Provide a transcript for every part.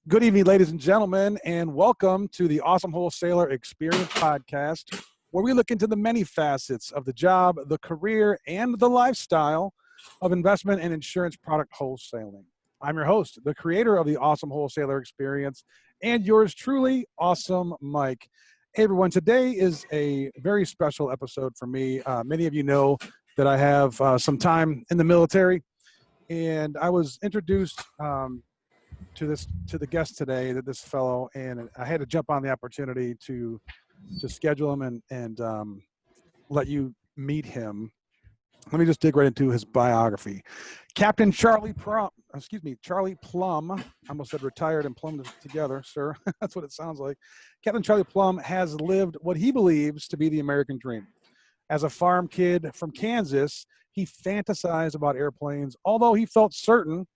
Good evening, ladies and gentlemen, and welcome to the Awesome Wholesaler Experience Podcast, where we look into the many facets of the job, the career, and the lifestyle of investment and insurance product wholesaling. I'm your host, the creator of the Awesome Wholesaler Experience, and yours truly, Awesome Mike. Hey, everyone, today is a very special episode for me. Many of you know that I have some time in the military, and I was introduced to the guest today, that this fellow, and I had to jump on the opportunity to schedule him and let you meet him. Let me just dig right into his biography. Captain Charlie Plumb, Charlie Plumb. I almost said retired and plumbed together, sir. That's what it sounds like. Captain Charlie Plumb has lived what he believes to be the American dream. As a farm kid from Kansas, he fantasized about airplanes, although he felt certain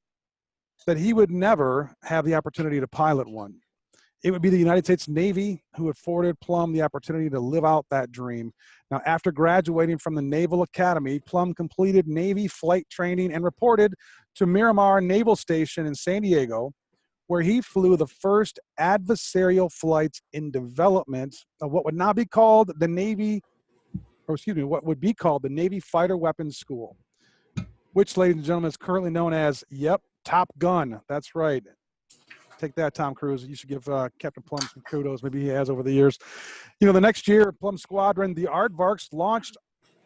that he would never have the opportunity to pilot one. It would be the United States Navy who afforded Plumb the opportunity to live out that dream. Now, after graduating from the Naval Academy, Plumb completed Navy flight training and reported to Miramar Naval Station in San Diego, where he flew the first adversarial flights in development of what would now be called the Navy, what would be called the Navy Fighter Weapons School, which, ladies and gentlemen, is currently known as, Top Gun. That's right. Take that, Tom Cruise. You should give Captain Plumb some kudos. Maybe he has over the years. You know, the next year, Plumb Squadron, the Aardvarks, launched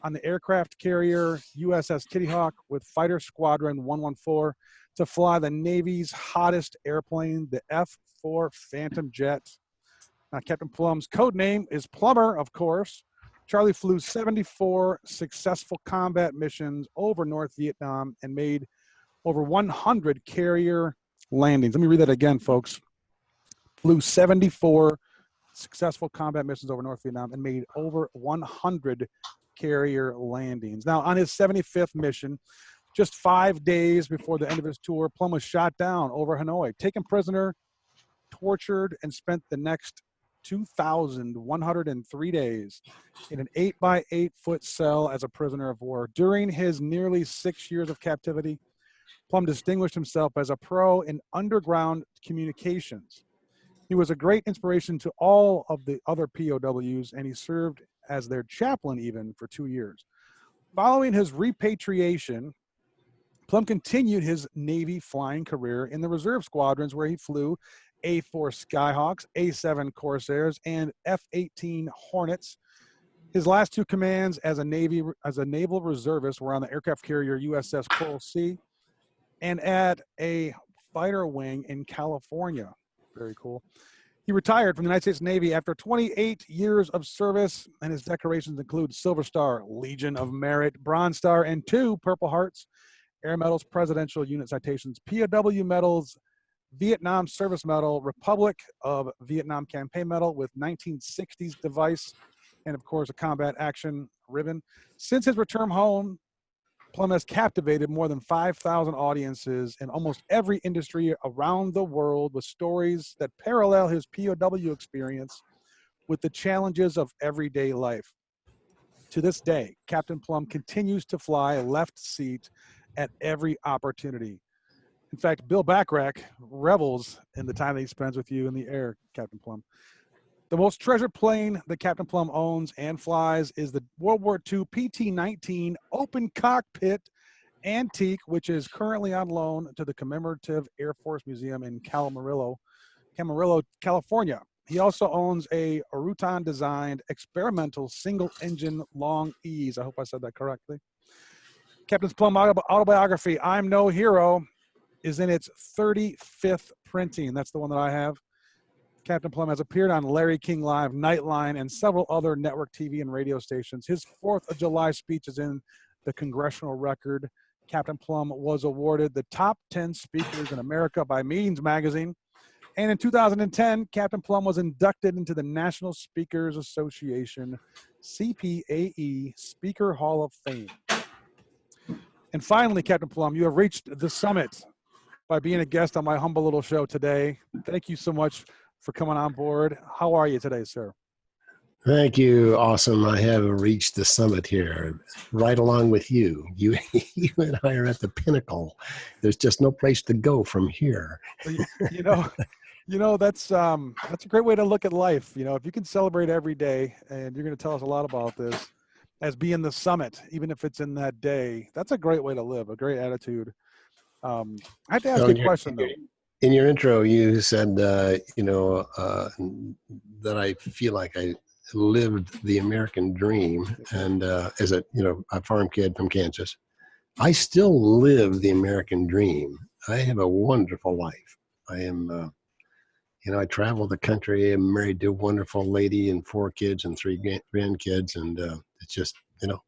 on the aircraft carrier USS Kitty Hawk with Fighter Squadron 114 to fly the Navy's hottest airplane, the F-4 Phantom jet. Now, Captain Plumb's code name is Plumber, of course. Charlie flew 74 successful combat missions over North Vietnam and made over 100 carrier landings. Let me read that again, folks. Flew 74 successful combat missions over North Vietnam and made over 100 carrier landings. Now, on his 75th mission, just 5 days before the end of his tour, Plumb was shot down over Hanoi, taken prisoner, tortured, and spent the next 2,103 days in an 8-by-8-foot cell as a prisoner of war. During his nearly 6 years of captivity, Plumb distinguished himself as a pro in underground communications. He was a great inspiration to all of the other POWs, and he served as their chaplain even for 2 years. Following his repatriation, Plumb continued his Navy flying career in the reserve squadrons, where he flew A-4 Skyhawks, A-7 Corsairs, and F-18 Hornets. His last two commands as a naval reservist were on the aircraft carrier USS Coral Sea and at a fighter wing in California. Very cool. He retired from the United States Navy after 28 years of service, and his decorations include Silver Star, Legion of Merit, Bronze Star, and 2 Purple Hearts, Air Medals, Presidential Unit Citations, POW Medals, Vietnam Service Medal, Republic of Vietnam Campaign Medal with 1960s device, and of course a Combat Action Ribbon. Since his return home, Plumb has captivated more than 5,000 audiences in almost every industry around the world with stories that parallel his POW experience with the challenges of everyday life. To this day, Captain Plumb continues to fly left seat at every opportunity. In fact, Bill Backrack revels in the time that he spends with you in the air, Captain Plumb. The most treasured plane that Captain Plumb owns and flies is the World War II PT-19 open cockpit antique, which is currently on loan to the Commemorative Air Force Museum in Camarillo, California. He also owns a Rutan-designed experimental single-engine Long Ease. I hope I said that correctly. Captain Plumb autobiography, I'm No Hero, is in its 35th printing. That's the one that I have. Captain Plumb has appeared on Larry King Live, Nightline, and several other network TV and radio stations. His 4th of July speech is in the Congressional Record. Captain Plumb was awarded the top 10 speakers in America by Meetings Magazine. And in 2010, Captain Plumb was inducted into the National Speakers Association, CPAE Speaker Hall of Fame. And finally, Captain Plumb, you have reached the summit by being a guest on my humble little show today. Thank you so much for coming on board. How are you today, sir? Thank you. Awesome. I have reached the summit here, right along with you. You and I are at the pinnacle. There's just no place to go from here. You know, That's a great way to look at life. If you can celebrate every day, and you're going to tell us a lot about this as being the summit, even if it's in that day, that's a great way to live, a great attitude. I have to ask So you a question though. in your intro, you said, that I feel like I lived the American dream, and as a farm kid from Kansas, I still live the American dream. I have a wonderful life. I am, I travel the country. I'm married to a wonderful lady and 4 kids and 3 grandkids, and it's just,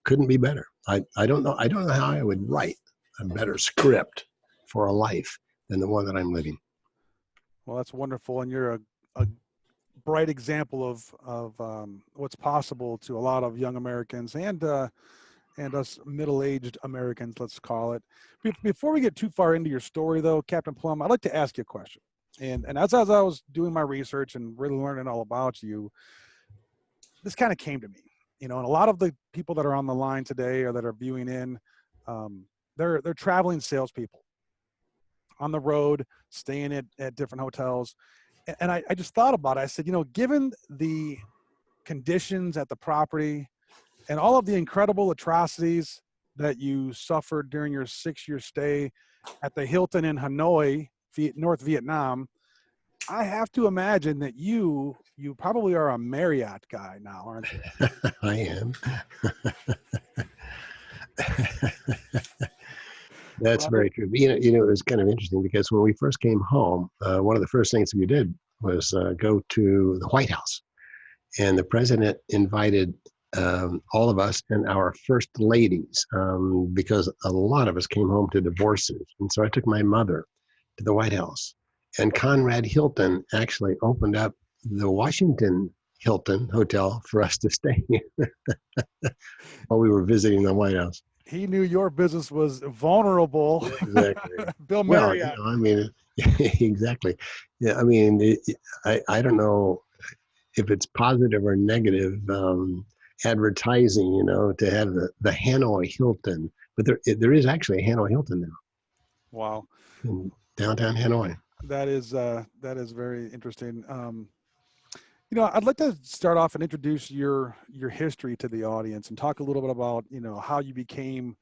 couldn't be better. I don't know. I don't know how I would write a better script for a life than the one that I'm living. Well, that's wonderful, and you're a bright example of what's possible to a lot of young Americans and us middle-aged Americans, let's call it. Before we get too far into your story, though, Captain Plumb, I'd like to ask you a question. And as I was doing my research and really learning all about you, this kind of came to me, and a lot of the people that are on the line today or that are viewing in, they're traveling salespeople on the road, staying at different hotels. And I just thought about it. I said, given the conditions at the property and all of the incredible atrocities that you suffered during your 6-year stay at the Hilton in Hanoi, North Vietnam, I have to imagine that you probably are a Marriott guy now, aren't you? I am. That's very true. But, it was kind of interesting because when we first came home, one of the first things we did was go to the White House, and the president invited all of us and our first ladies, because a lot of us came home to divorces. And so I took my mother to the White House, and Conrad Hilton actually opened up the Washington Hilton Hotel for us to stay in while we were visiting the White House. He knew your business was vulnerable. Exactly. Bill Well, Marriott. exactly. Yeah, I don't know if it's positive or negative advertising, to have the Hanoi Hilton, but there is actually a Hanoi Hilton now. Wow. In downtown Hanoi. That is very interesting. I'd like to start off and introduce your history to the audience and talk a little bit about, how you became,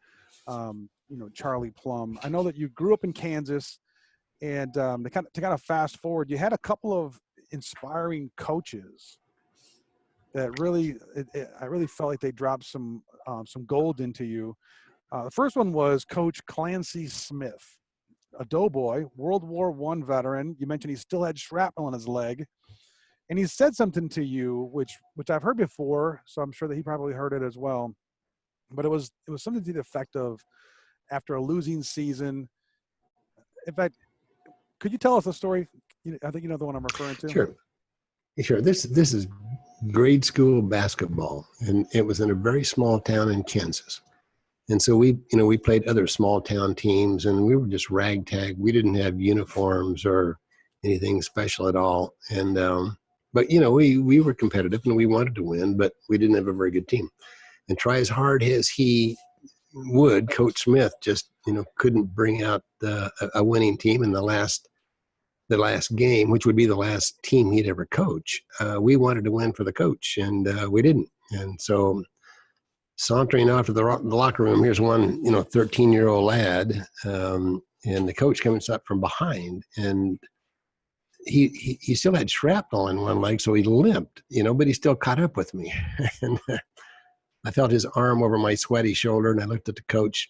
Charlie Plumb. I know that you grew up in Kansas, and to kind of fast forward, you had a couple of inspiring coaches that really, I really felt like they dropped some gold into you. The first one was Coach Clancy Smith, a doughboy, World War I veteran. You mentioned he still had shrapnel in his leg. And he said something to you, which I've heard before, so I'm sure that he probably heard it as well. But it was something to the effect of, after a losing season. In fact, could you tell us the story? I think you know the one I'm referring to. Sure. This is grade school basketball, and it was in a very small town in Kansas. And so we played other small town teams, and we were just ragtag. We didn't have uniforms or anything special at all. And but we were competitive and we wanted to win, but we didn't have a very good team. And try as hard as he would, Coach Smith just couldn't bring out a winning team in the last game, which would be the last team he'd ever coach. We wanted to win for the coach, and we didn't. And so, sauntering off to the locker room, here's one 13-year-old lad, and the coach comes up from behind, and he still had shrapnel in one leg, so he limped, but he still caught up with me. And I felt his arm over my sweaty shoulder, and I looked at the coach.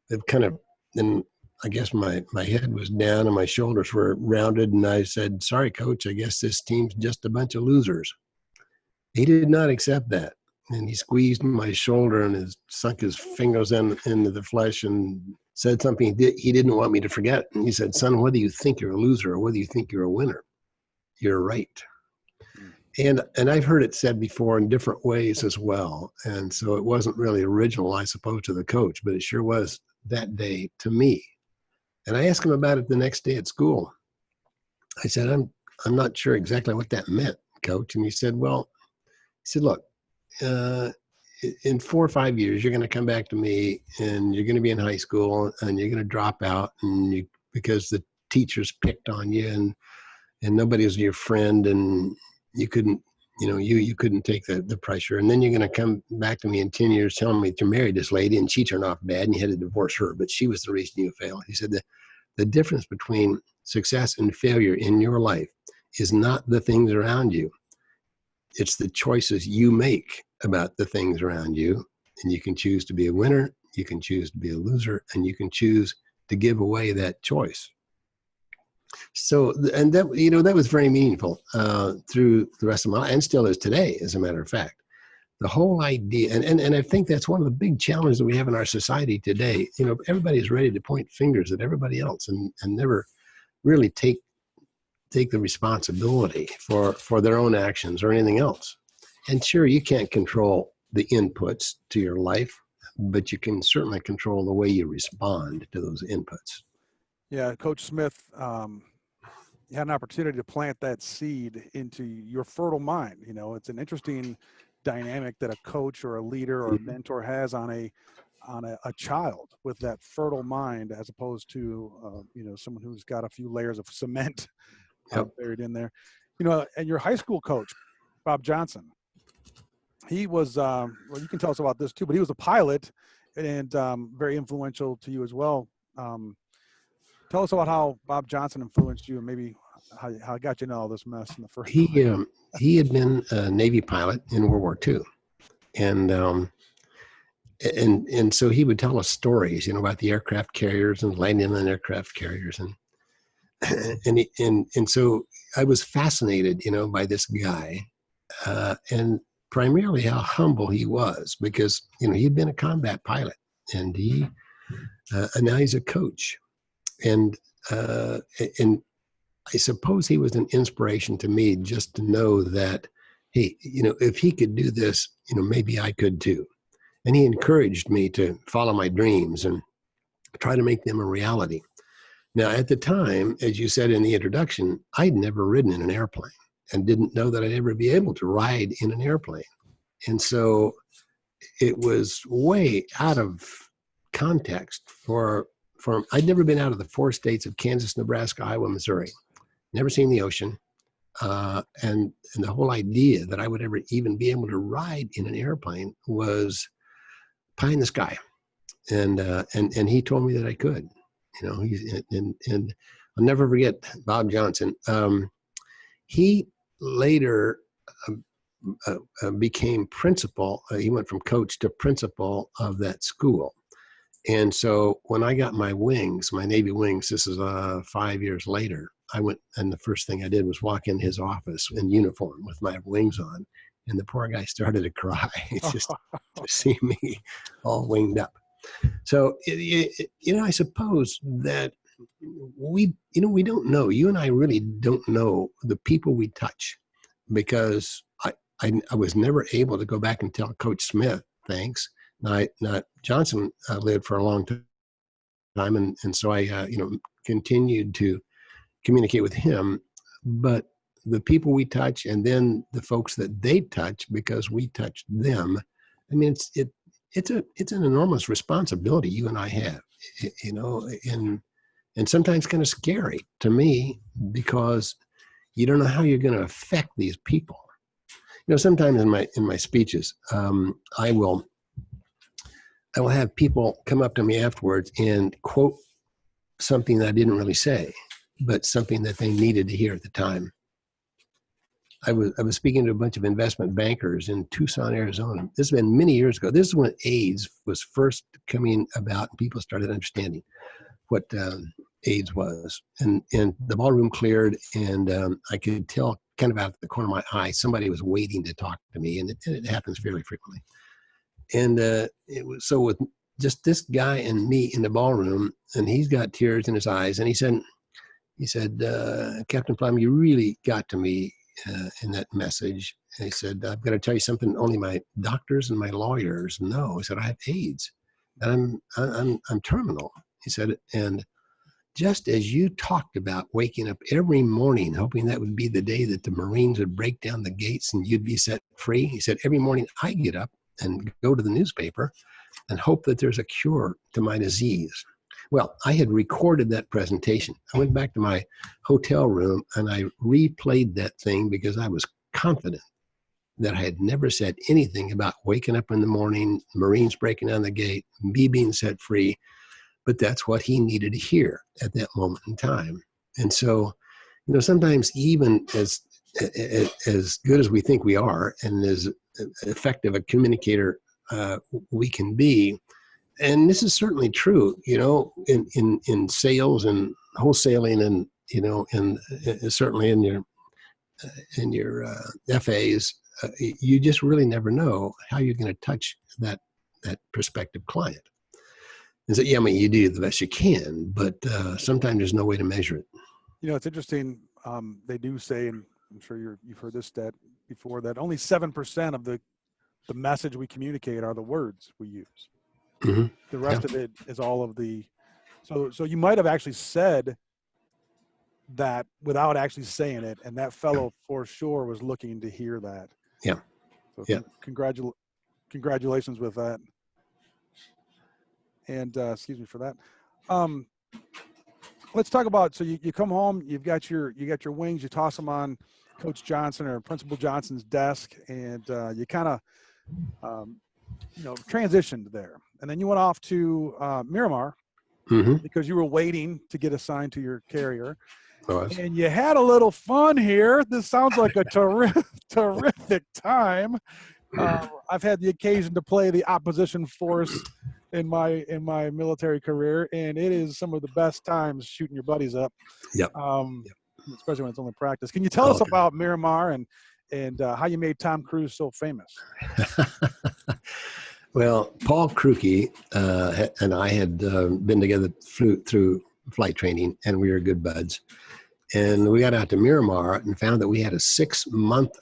Then I guess my head was down and my shoulders were rounded, and I said, "Sorry, coach, I guess this team's just a bunch of losers." He did not accept that, and he squeezed my shoulder and sunk his fingers into the flesh and said something he didn't want me to forget. And he said, "Son, whether you think you're a loser or whether you think you're a winner, you're right." And I've heard it said before in different ways as well. And so it wasn't really original, I suppose, to the coach, but it sure was that day to me. And I asked him about it the next day at school. I said, I'm not sure exactly what that meant, coach. And he said, look, in 4 or 5 years, you're going to come back to me and you're going to be in high school and you're going to drop out because the teachers picked on you and nobody was your friend, and you couldn't, you couldn't take the pressure. And then you're going to come back to me in 10 years telling me that you married this lady and she turned off bad and you had to divorce her, but she was the reason you failed. He said that the difference between success and failure in your life is not the things around you. It's the choices you make about the things around you. And you can choose to be a winner, you can choose to be a loser, and you can choose to give away that choice. So, and that, that was very meaningful through the rest of my life, and still is today, as a matter of fact. The whole idea, and I think that's one of the big challenges that we have in our society today. Everybody's ready to point fingers at everybody else and never really take the responsibility for their own actions or anything else. And sure, you can't control the inputs to your life, but you can certainly control the way you respond to those inputs. Yeah, Coach Smith, you had an opportunity to plant that seed into your fertile mind. It's an interesting dynamic that a coach or a leader or a mentor has on a child with that fertile mind, as opposed to someone who's got a few layers of cement buried in there. And your high school coach, Bob Johnson, he was well, you can tell us about this too, but he was a pilot and very influential to you as well. Tell us about how Bob Johnson influenced you, and maybe how it got you into all this mess in the first place. He had been a Navy pilot in World War II, and so he would tell us stories, about the aircraft carriers and landing on aircraft carriers, and so I was fascinated, by this guy, and primarily how humble he was, because he'd been a combat pilot, and and now he's a coach. And I suppose he was an inspiration to me, just to know that, hey, if he could do this, maybe I could too. And he encouraged me to follow my dreams and try to make them a reality. Now, at the time, as you said in the introduction, I'd never ridden in an airplane and didn't know that I'd ever be able to ride in an airplane. And so it was way out of context for I'd never been out of the 4 states of Kansas, Nebraska, Iowa, Missouri, never seen the ocean. And the whole idea that I would ever even be able to ride in an airplane was pie in the sky. And he told me that I could, and I'll never forget Bob Johnson. He later became principal. He went from coach to principal of that school. And so when I got my wings, my Navy wings, this is 5 years later, I went, and the first thing I did was walk in his office in uniform with my wings on. And the poor guy started to cry just to see me all winged up. So, I suppose that we don't know. You and I really don't know the people we touch, because I was never able to go back and tell Coach Smith, thanks. Now Johnson lived for a long time, and so I continued to communicate with him. But the people we touch, and then the folks that they touch because we touched them, I mean, it's an enormous responsibility you and I have, and sometimes kind of scary to me, because you don't know how you're going to affect these people. Sometimes in my speeches, I will have people come up to me afterwards and quote something that I didn't really say, but something that they needed to hear at the time. I was speaking to a bunch of investment bankers in Tucson, Arizona. This has been many years ago. This is when AIDS was first coming about, and people started understanding what AIDS was. And the ballroom cleared, and I could tell kind of out of the corner of my eye, somebody was waiting to talk to me, and it happens fairly frequently. And it was so with just this guy and me in the ballroom, and he's got tears in his eyes, and he said, Captain Plumb, you really got to me in that message. And he said, I've got to tell you something only my doctors and my lawyers know. He said, I have AIDS, and I'm terminal. He said, and just as you talked about waking up every morning, hoping that would be the day that the Marines would break down the gates and you'd be set free, he said, every morning I get up and go to the newspaper and hope that there's a cure to my disease. Well, I had recorded that presentation. I went back to my hotel room and I replayed that thing because I was confident that I had never said anything about waking up in the morning, Marines breaking down the gate, me being set free. But that's what he needed to hear at that moment in time. And so, sometimes even as good as we think we are and as effective a communicator we can be, and this is certainly true, in sales and wholesaling, and and certainly in your FAs, you just really never know how you're going to touch that prospective client. And so, yeah, I mean, you do the best you can, but sometimes there's no way to measure it. It's interesting. They do say, and I'm sure you've heard this stat before, that only 7% of the message we communicate are the words we use. Mm-hmm. The rest of it is all of the. So you might have actually said that without actually saying it, and that fellow for sure was looking to hear that. Yeah. So yeah. Congratulations with that. And excuse me for that. Let's talk about, so you come home, you got your wings, you toss them on Coach Johnson or Principal Johnson's desk, and you kind of transitioned there, and then you went off to Miramar because you were waiting to get assigned to your carrier. And you had a little fun here. This sounds like a terrific time. I've had the occasion to play the opposition force in my military career, and it is some of the best times shooting your buddies up. Yep. Especially when it's only practice. Can you tell us about Miramar and how you made Tom Cruise so famous? Well, Paul Krukey and I had been together through flight training, and we were good buds. And we got out to Miramar and found that we had a 6-month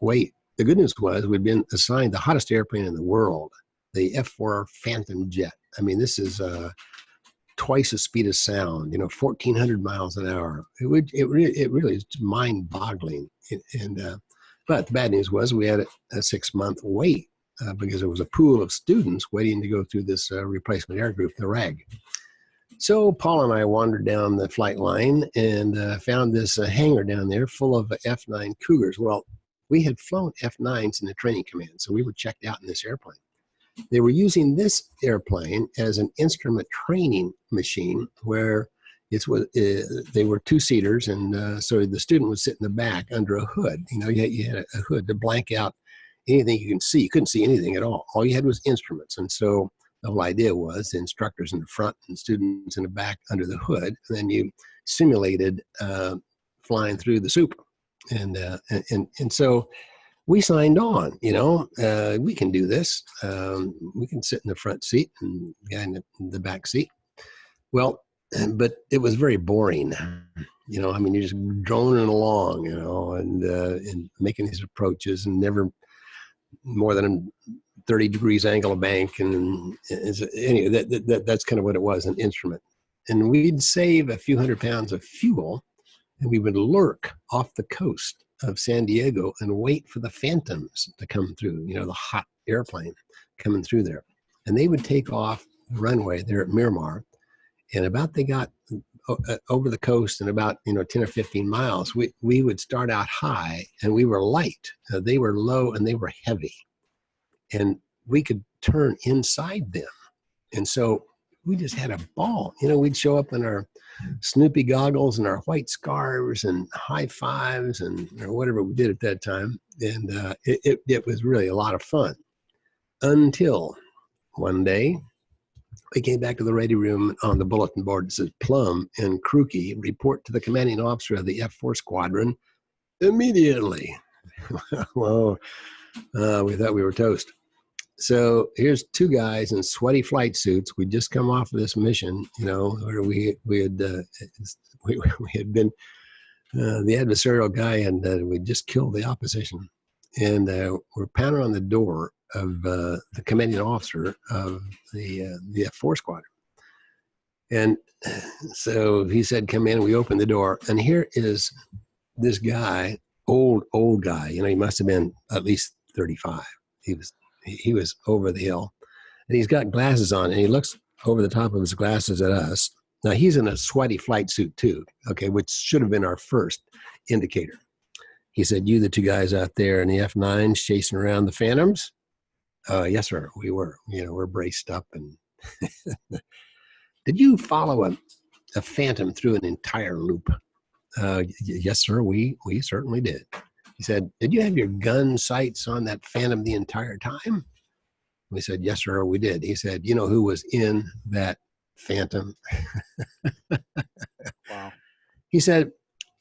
wait. The good news was we'd been assigned the hottest airplane in the world, the F-4 Phantom jet. I mean, this is twice the speed of sound, 1,400 miles an hour. It really is mind-boggling. But the bad news was we had a 6-month wait because there was a pool of students waiting to go through this replacement air group, the RAG. So Paul and I wandered down the flight line and found this hangar down there full of F-9 Cougars. Well, we had flown F-9s in the training command, so we were checked out in this airplane. They were using this airplane as an instrument training machine where they were two-seaters, and so the student would sit in the back under a hood. You had a hood to blank out anything you can see. You couldn't see anything at all. All you had was instruments, and so the whole idea was the instructors in the front and students in the back under the hood, and then you simulated flying through the Super. And so we signed on, we can do this. We can sit in the front seat and the guy in the back seat. Well, but it was very boring. You're just droning along, and making these approaches and never more than 30 degrees angle of bank. And anyway, that's kind of what it was, an instrument. And we'd save a few hundred pounds of fuel, and we would lurk off the coast of San Diego and wait for the Phantoms to come through, the hot airplane coming through there. And they would take off the runway there at Miramar. And about they got over the coast and about 10 or 15 miles, we would start out high and we were light. They were low and they were heavy. And we could turn inside them. And so we just had a ball. We'd show up in our Snoopy goggles and our white scarves and high fives or whatever we did at that time. And it was really a lot of fun until one day we came back to the radio room. On the bulletin board it says Plumb and Krukey report to the commanding officer of the F-4 Squadron immediately. Well, we thought we were toast. So here's two guys in sweaty flight suits. We'd just come off of this mission, where we had been the adversarial guy, and we just killed the opposition. And we're pounding on the door of the commanding officer of the F-4 Squadron. And so he said, "Come in." We opened the door, and here is this guy, old guy. He must have been at least 35. He was over the hill, and he's got glasses on, and he looks over the top of his glasses at us, Now he's in a sweaty flight suit too, okay, which should have been our first indicator. He said, "You, the two guys out there in the F9s chasing around the Phantoms?" Yes, sir, we were. We're braced up. And did you follow a Phantom through an entire loop? Yes, sir, we certainly did. He said, "Did you have your gun sights on that Phantom the entire time?" We said, "Yes, sir, we did." He said, "You know who was in that Phantom?" Wow. He said,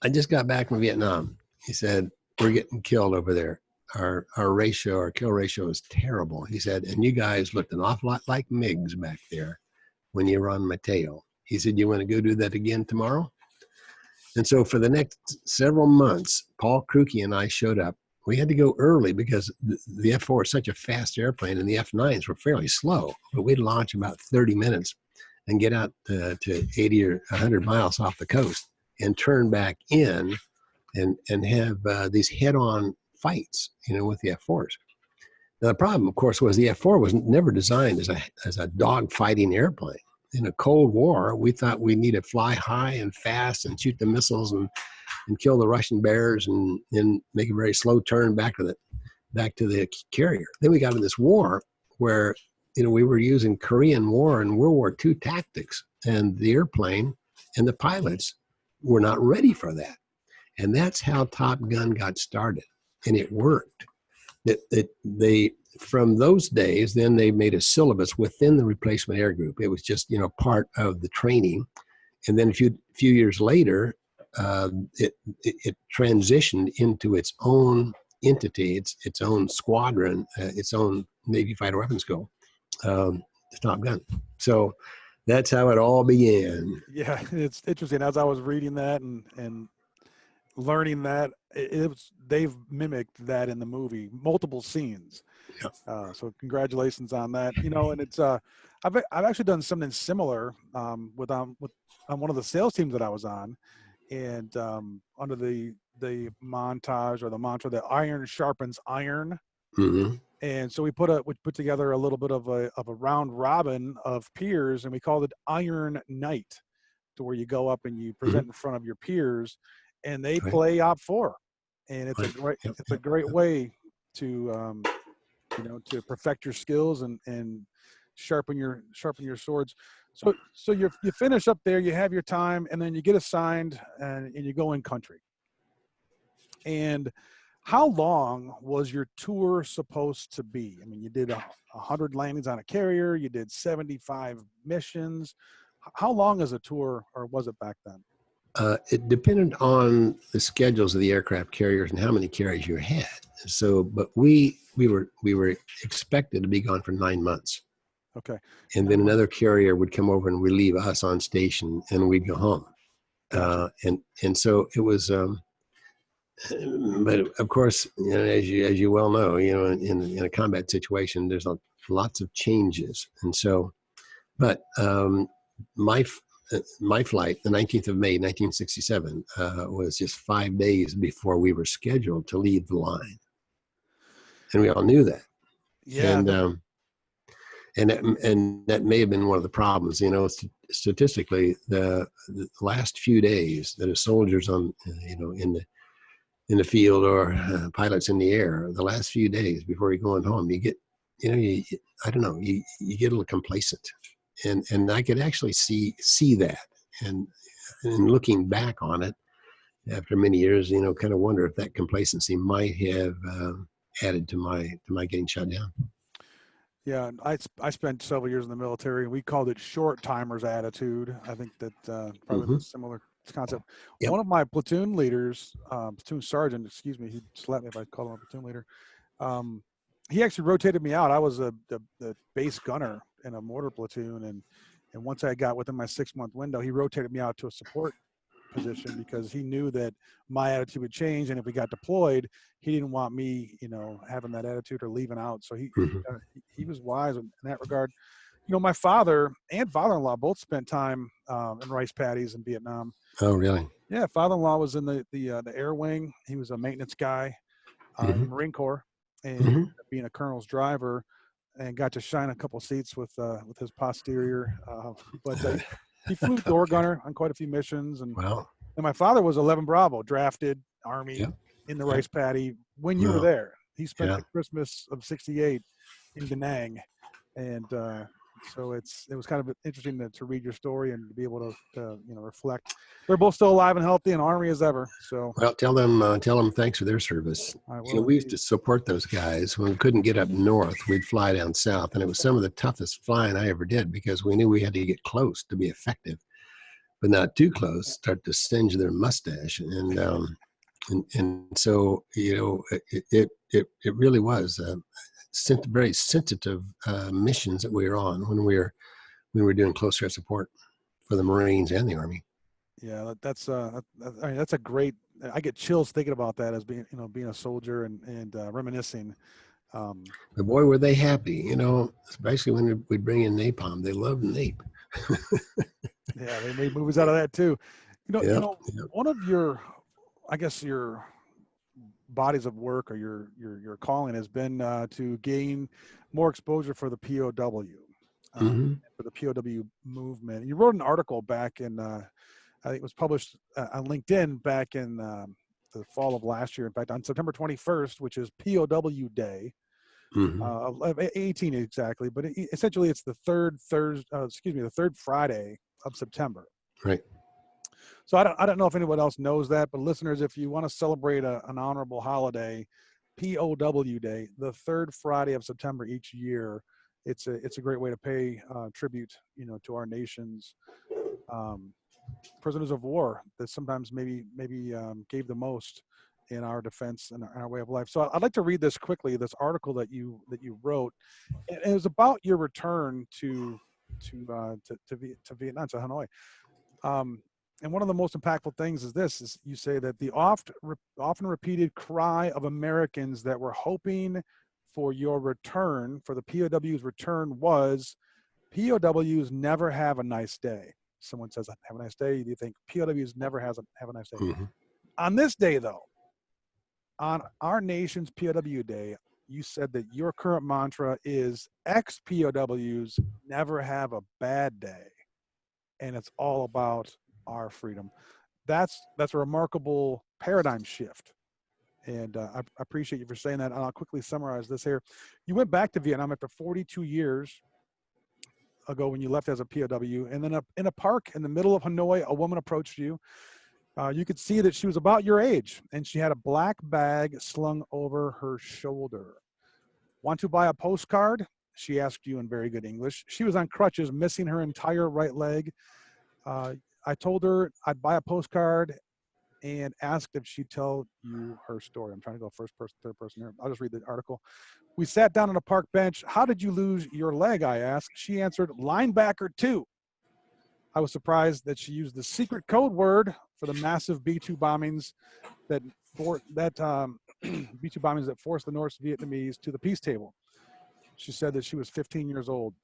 "I just got back from Vietnam." He said, "We're getting killed over there. Our kill ratio is terrible." He said, "And you guys looked an awful lot like MiGs back there when you were on my tail." He said, "You want to go do that again tomorrow?" And so for the next several months, Paul Krukey and I showed up. We had to go early because the F4 is such a fast airplane, and the F9s were fairly slow. But we'd launch about 30 minutes and get out to 80 or 100 miles off the coast and turn back in and have these head-on fights, with the F4s. Now, the problem, of course, was the F4 was never designed as a dog-fighting airplane. In a Cold War, we thought we needed to fly high and fast and shoot the missiles and kill the Russian bears and make a very slow turn back to the carrier. Then we got in this war where we were using Korean War and World War II tactics, and the airplane and the pilots were not ready for that. And that's how Top Gun got started, and it worked. They from those days, then they made a syllabus within the replacement air group. It was just part of the training, and then a few years later, it transitioned into its own entity, its own squadron, its own Navy Fighter Weapons School, the Top Gun. So that's how it all began. Yeah, it's interesting. As I was reading that and learning that, they've mimicked that in the movie, multiple scenes. Yeah. So congratulations on that. And it's I've actually done something similar on one of the sales teams that I was on, and under the montage or the mantra that iron sharpens iron. Mm-hmm. And so we put together a little bit of a round robin of peers, and we called it Iron Night, to where you go up and you present in front of your peers, and they play OP4, and it's a great way to to perfect your skills and sharpen your swords. So you finish up there, you have your time, and then you get assigned and you go in country. And how long was your tour supposed to be? I mean, you did 100 landings on a carrier, you did 75 missions. How long is a tour, or was it back then? It depended on the schedules of the aircraft carriers and how many carriers you had. So, but we were expected to be gone for 9 months. Okay. And then another carrier would come over and relieve us on station, and we'd go home. Gotcha. And so it was. But of course, as you well know, in a combat situation, there's lots of changes, and so. But my flight, the 19th of May, 1967, was just 5 days before we were scheduled to leave the line, and we all knew that. Yeah. And that may have been one of the problems. Statistically, the last few days that a soldier's on, in the field or pilots in the air, the last few days before you're going home, you get, I don't know, you get a little complacent. And I could actually see that, and looking back on it after many years, kind of wonder if that complacency might have added to my getting shut down. Yeah, I spent several years in the military, and we called it short timers attitude. I think that probably a similar concept. Yep. One of my platoon leaders, platoon sergeant, excuse me, he slapped me if I called him a platoon leader. He actually rotated me out. I was the base gunner in a mortar platoon, and once I got within my 6-month window, he rotated me out to a support position because he knew that my attitude would change, and if we got deployed, he didn't want me, having that attitude or leaving out. So he was wise in that regard. My father and father-in-law both spent time in rice paddies in Vietnam. Oh, really? Yeah, father-in-law was in the air wing. He was a maintenance guy in the Marine Corps, and being a colonel's driver, and got to shine a couple seats with his posterior. But he flew door gunner on quite a few missions, and Wow. my father was 11 Bravo, drafted Army Yep. in the Yep. rice paddy when you were Wow. there. He spent Yeah. the Christmas of '68 in Da Nang, and so it was kind of interesting to read your story and to be able to reflect. They're both still alive and healthy and Army as ever. So Well, tell them thanks for their service. I You know, will we used indeed. to support those guys. When we couldn't get up north, we'd fly down south, and it was some of the toughest flying I ever did because we knew we had to get close to be effective, but not too close. Start to singe their mustache, and so it really was very sensitive missions that we were on when we were doing close air support for the Marines and the Army. Yeah, that's I mean, that's a great. I get chills thinking about that as being a soldier and reminiscing. But boy, were they happy, you know, especially when we'd bring in napalm. They loved nape. Yeah, they made movies out of that too. Yep, yep. One of your, I guess your bodies of work or your calling has been to gain more exposure for the POW, Mm-hmm. for the POW movement. You wrote an article back in, I think it was published on LinkedIn back in the fall of last year. In fact, on September 21st, which is POW Day, Mm-hmm. 18 exactly, but essentially it's the third Friday of September. Right. So I don't know if anyone else knows that, but listeners, if you want to celebrate an honorable holiday, POW Day, the third Friday of September each year, it's a great way to pay tribute, to our nation's prisoners of war that sometimes maybe gave the most in our defense and our way of life. So I'd like to read this quickly. This article that you wrote, and it was about your return to Vietnam, to Hanoi. And one of the most impactful things is you say that the often repeated cry of Americans that were hoping for your return, for the POW's return, was POWs never have a nice day. Someone says, have a nice day. You think POWs never have a nice day. Mm-hmm. On this day, though, on our nation's POW day, you said that your current mantra is ex-POWs never have a bad day. And it's all about our freedom. That's a remarkable paradigm shift. And I appreciate you for saying that. And I'll quickly summarize this here. You went back to Vietnam after 42 years ago when you left as a POW, and then up in a park in the middle of Hanoi, a woman approached you. You could see that she was about your age, and she had a black bag slung over her shoulder. Want to buy a postcard? She asked you in very good English. She was on crutches, missing her entire right leg. I told her I'd buy a postcard and asked if she'd tell you her story. I'm trying to go first person, third person here. I'll just read the article. We sat down on a park bench. How did you lose your leg? I asked. She answered, linebacker 2. I was surprised that she used the secret code word for the massive B-2 bombings B-2 bombings that forced the North Vietnamese to the peace table. She said that she was 15 years old.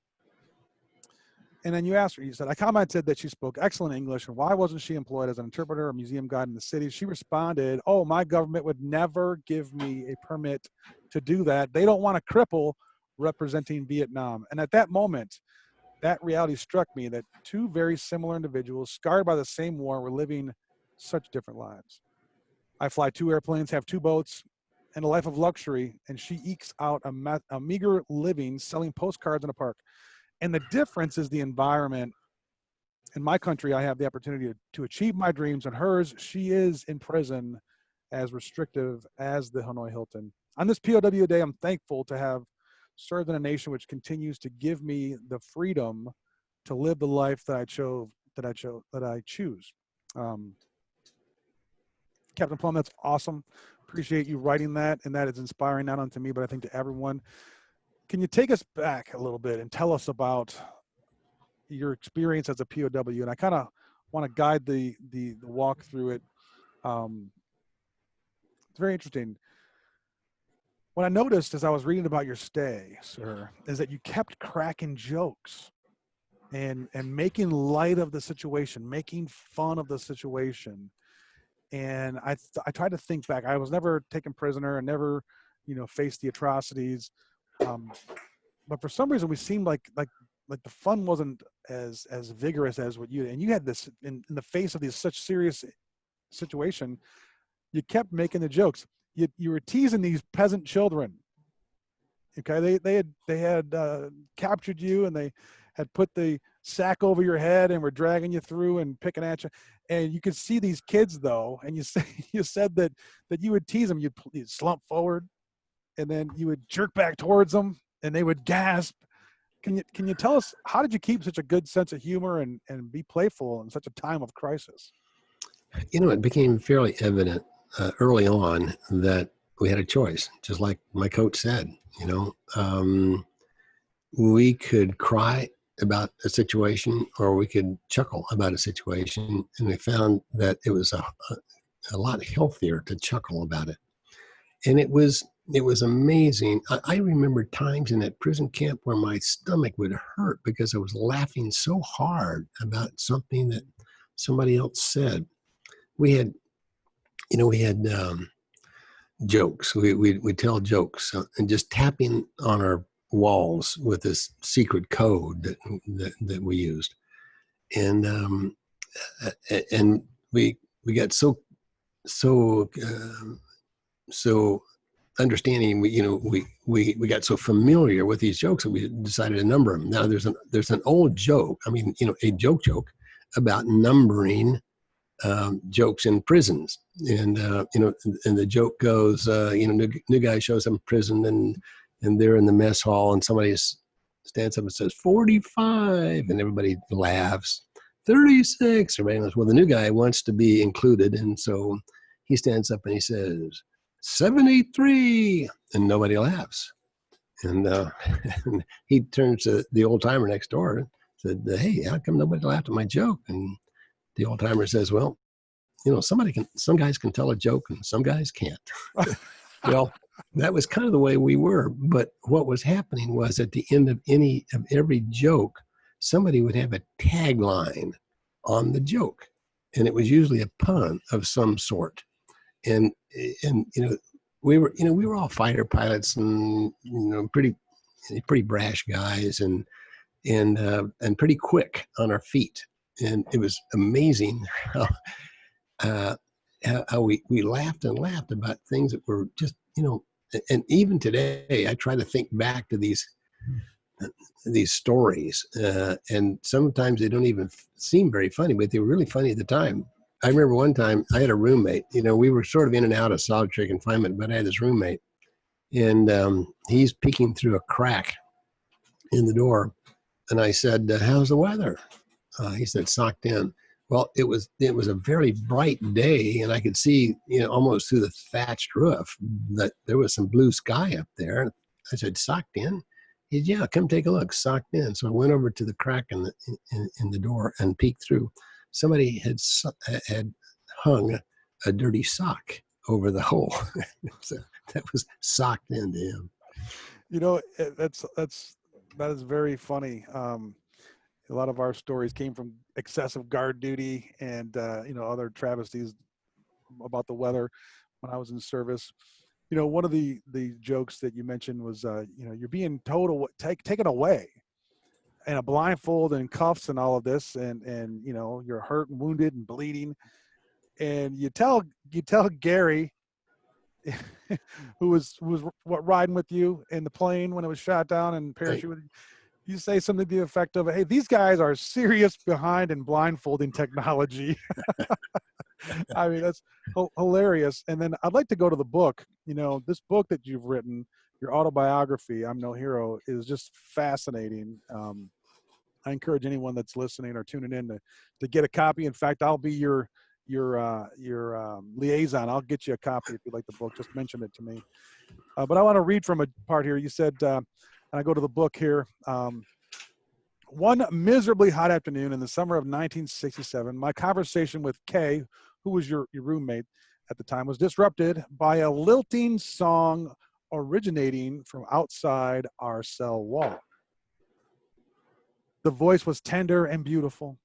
And then you asked her, you said, I commented that she spoke excellent English, and why wasn't she employed as an interpreter or museum guide in the city? She responded, oh, my government would never give me a permit to do that. They don't want to cripple representing Vietnam. And at that moment, that reality struck me that two very similar individuals scarred by the same war were living such different lives. I fly 2 airplanes, have 2 boats, and a life of luxury, and she ekes out a meager living selling postcards in a park. And the difference is the environment. In my country, I have the opportunity to achieve my dreams, and hers, she is in prison as restrictive as the Hanoi Hilton. On this POW day, I'm thankful to have served in a nation which continues to give me the freedom to live the life that I choose. Captain Plumb, that's awesome. Appreciate you writing that, and that is inspiring not only to me, but I think to everyone. Can you take us back a little bit and tell us about your experience as a POW? And I kind of want to guide the walk through it. It's very interesting. What I noticed as I was reading about your stay, sir, is that you kept cracking jokes and making light of the situation, making fun of the situation. And I tried to think back. I was never taken prisoner and never, faced the atrocities. But for some reason, we seemed like like the fun wasn't as vigorous as what you, and you had this in the face of these such serious situation, you kept making the jokes. You were teasing these peasant children. Okay, they had captured you, and they had put the sack over your head and were dragging you through and picking at you. And you could see these kids though, and you said that you would tease them. You'd slump forward, and then you would jerk back towards them, and they would gasp. Can you tell us, how did you keep such a good sense of humor and be playful in such a time of crisis? It became fairly evident early on that we had a choice, just like my coach said. We could cry about a situation, or we could chuckle about a situation, and we found that it was a lot healthier to chuckle about it. And it was amazing. I remember times in that prison camp where my stomach would hurt because I was laughing so hard about something that somebody else said. We had jokes. We'd tell jokes, and just tapping on our walls with this secret code that we used, and we got so understanding. We got so familiar with these jokes that we decided to number them. Now there's an old joke. A joke about numbering jokes in prisons, and the joke goes, new guy shows up in prison, and they're in the mess hall, and somebody stands up and says 45, and everybody laughs. 36, everybody goes, well, the new guy wants to be included, and so he stands up and he says 73, and nobody laughs. And and he turns to the old timer next door and said, hey, how come nobody laughed at my joke? And the old timer says, well, some guys can tell a joke and some guys can't. Well, that was kind of the way we were. But what was happening was, at the end of every joke, somebody would have a tagline on the joke, and it was usually a pun of some sort. And we were all fighter pilots, and pretty brash guys, and pretty quick on our feet. And it was amazing how we laughed and laughed about things that were just, and even today I try to think back to these stories, and sometimes they don't even seem very funny, but they were really funny at the time. I remember one time I had a roommate. We were sort of in and out of solitary confinement, but I had this roommate, and he's peeking through a crack in the door, and I said, how's the weather? He said, socked in. Well, it was a very bright day, and I could see, almost through the thatched roof, that there was some blue sky up there. I said, socked in? He said, yeah, come take a look, socked in. So I went over to the crack in the door and peeked through. Somebody had hung a dirty sock over the hole. So that was socked into him. That is very funny. A lot of our stories came from excessive guard duty and other travesties about the weather when I was in service. One of the jokes that you mentioned was you're being taken away, and a blindfold and cuffs and all of this, and you're hurt and wounded and bleeding, and you tell Gary, who was riding with you in the plane when it was shot down and parachuted. Right. You say something to the effect of, hey, these guys are serious behind in blindfolding technology. I mean, that's hilarious. And then I'd like to go to the book. This book that you've written, your autobiography, I'm No Hero, is just fascinating. I encourage anyone that's listening or tuning in to get a copy. In fact, I'll be your liaison. I'll get you a copy if you'd like the book. Just mention it to me. But I want to read from a part here. You said, and I go to the book here. One miserably hot afternoon in the summer of 1967, my conversation with Kay, who was your roommate at the time, was disrupted by a lilting song originating from outside our cell wall. The voice was tender and beautiful.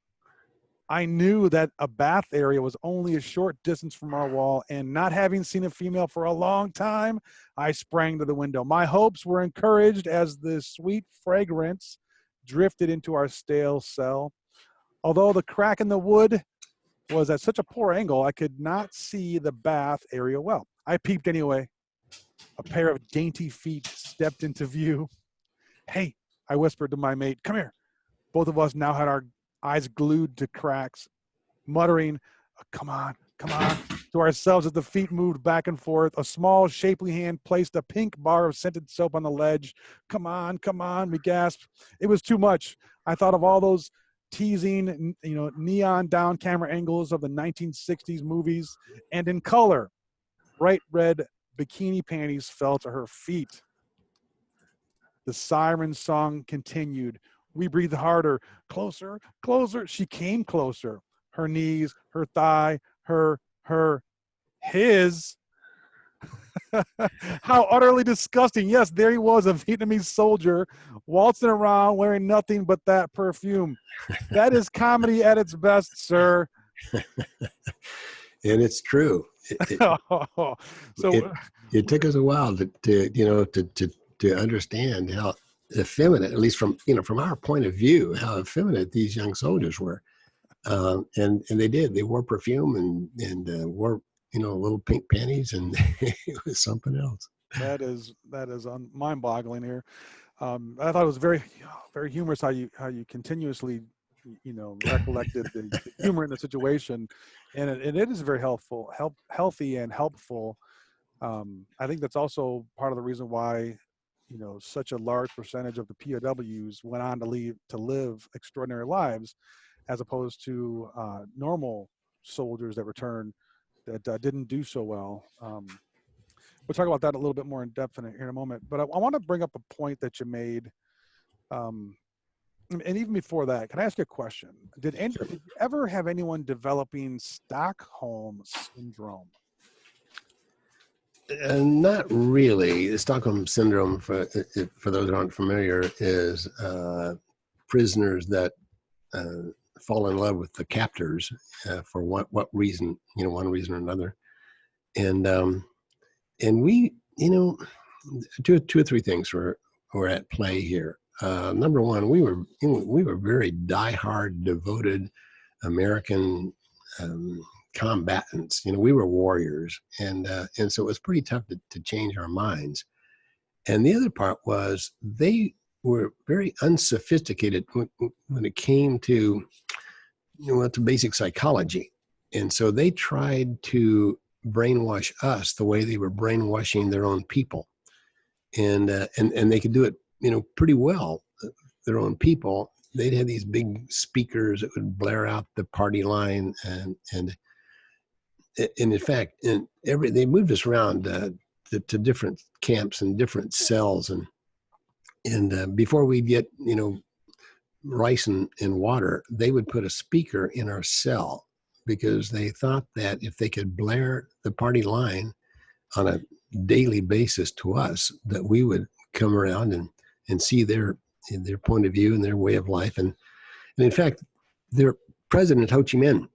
I knew that a bath area was only a short distance from our wall, and not having seen a female for a long time, I sprang to the window. My hopes were encouraged as the sweet fragrance drifted into our stale cell. Although the crack in the wood was at such a poor angle, I could not see the bath area well. I peeped anyway. A pair of dainty feet stepped into view. Hey, I whispered to my mate, come here. Both of us now had our eyes glued to cracks, muttering, come on, to ourselves as the feet moved back and forth. A small, shapely hand placed a pink bar of scented soap on the ledge. Come on, we gasped. It was too much. I thought of all those teasing, neon down camera angles of the 1960s movies, and in color, bright red bikini panties fell to her feet. The siren song continued. We breathed harder. Closer. She came closer. Her knees, her thigh, his. How utterly disgusting. Yes, there he was, a Vietnamese soldier waltzing around wearing nothing but that perfume. That is comedy at its best, sir. And it's true. It took us a while to understand how effeminate, at least from our point of view, how effeminate these young soldiers were. And they did. They wore perfume and wore little pink panties, and it was something else. That is mind-boggling here. I thought it was very, very humorous how you continuously recollected the humor in the situation, and it is very healthy and helpful. I think that's also part of the reason why such a large percentage of the POWs went on to live extraordinary lives, as opposed to normal soldiers that returned that didn't do so well. We'll talk about that a little bit more in depth in a moment. But I want to bring up a point that you made. And even before that, can I ask you a question? Did you ever have anyone developing Stockholm Syndrome? Not really. The Stockholm Syndrome, for those who aren't familiar, is prisoners that fall in love with the captors for what reason, one reason or another. And we, two or three things were at play here. Number one, we were very diehard, devoted American combatants. We were warriors, and so it was pretty tough to change our minds. And the other part was they were very unsophisticated when it came to to basic psychology, and so they tried to brainwash us the way they were brainwashing their own people, and they could do it pretty well. Their own people, they'd have these big speakers that would blare out the party line, and in fact, they moved us around to different camps and different cells, and before we'd get rice and water, they would put a speaker in our cell, because they thought that if they could blare the party line on a daily basis to us, that we would come around and see their point of view and their way of life. And in fact, their president, Ho Chi Minh,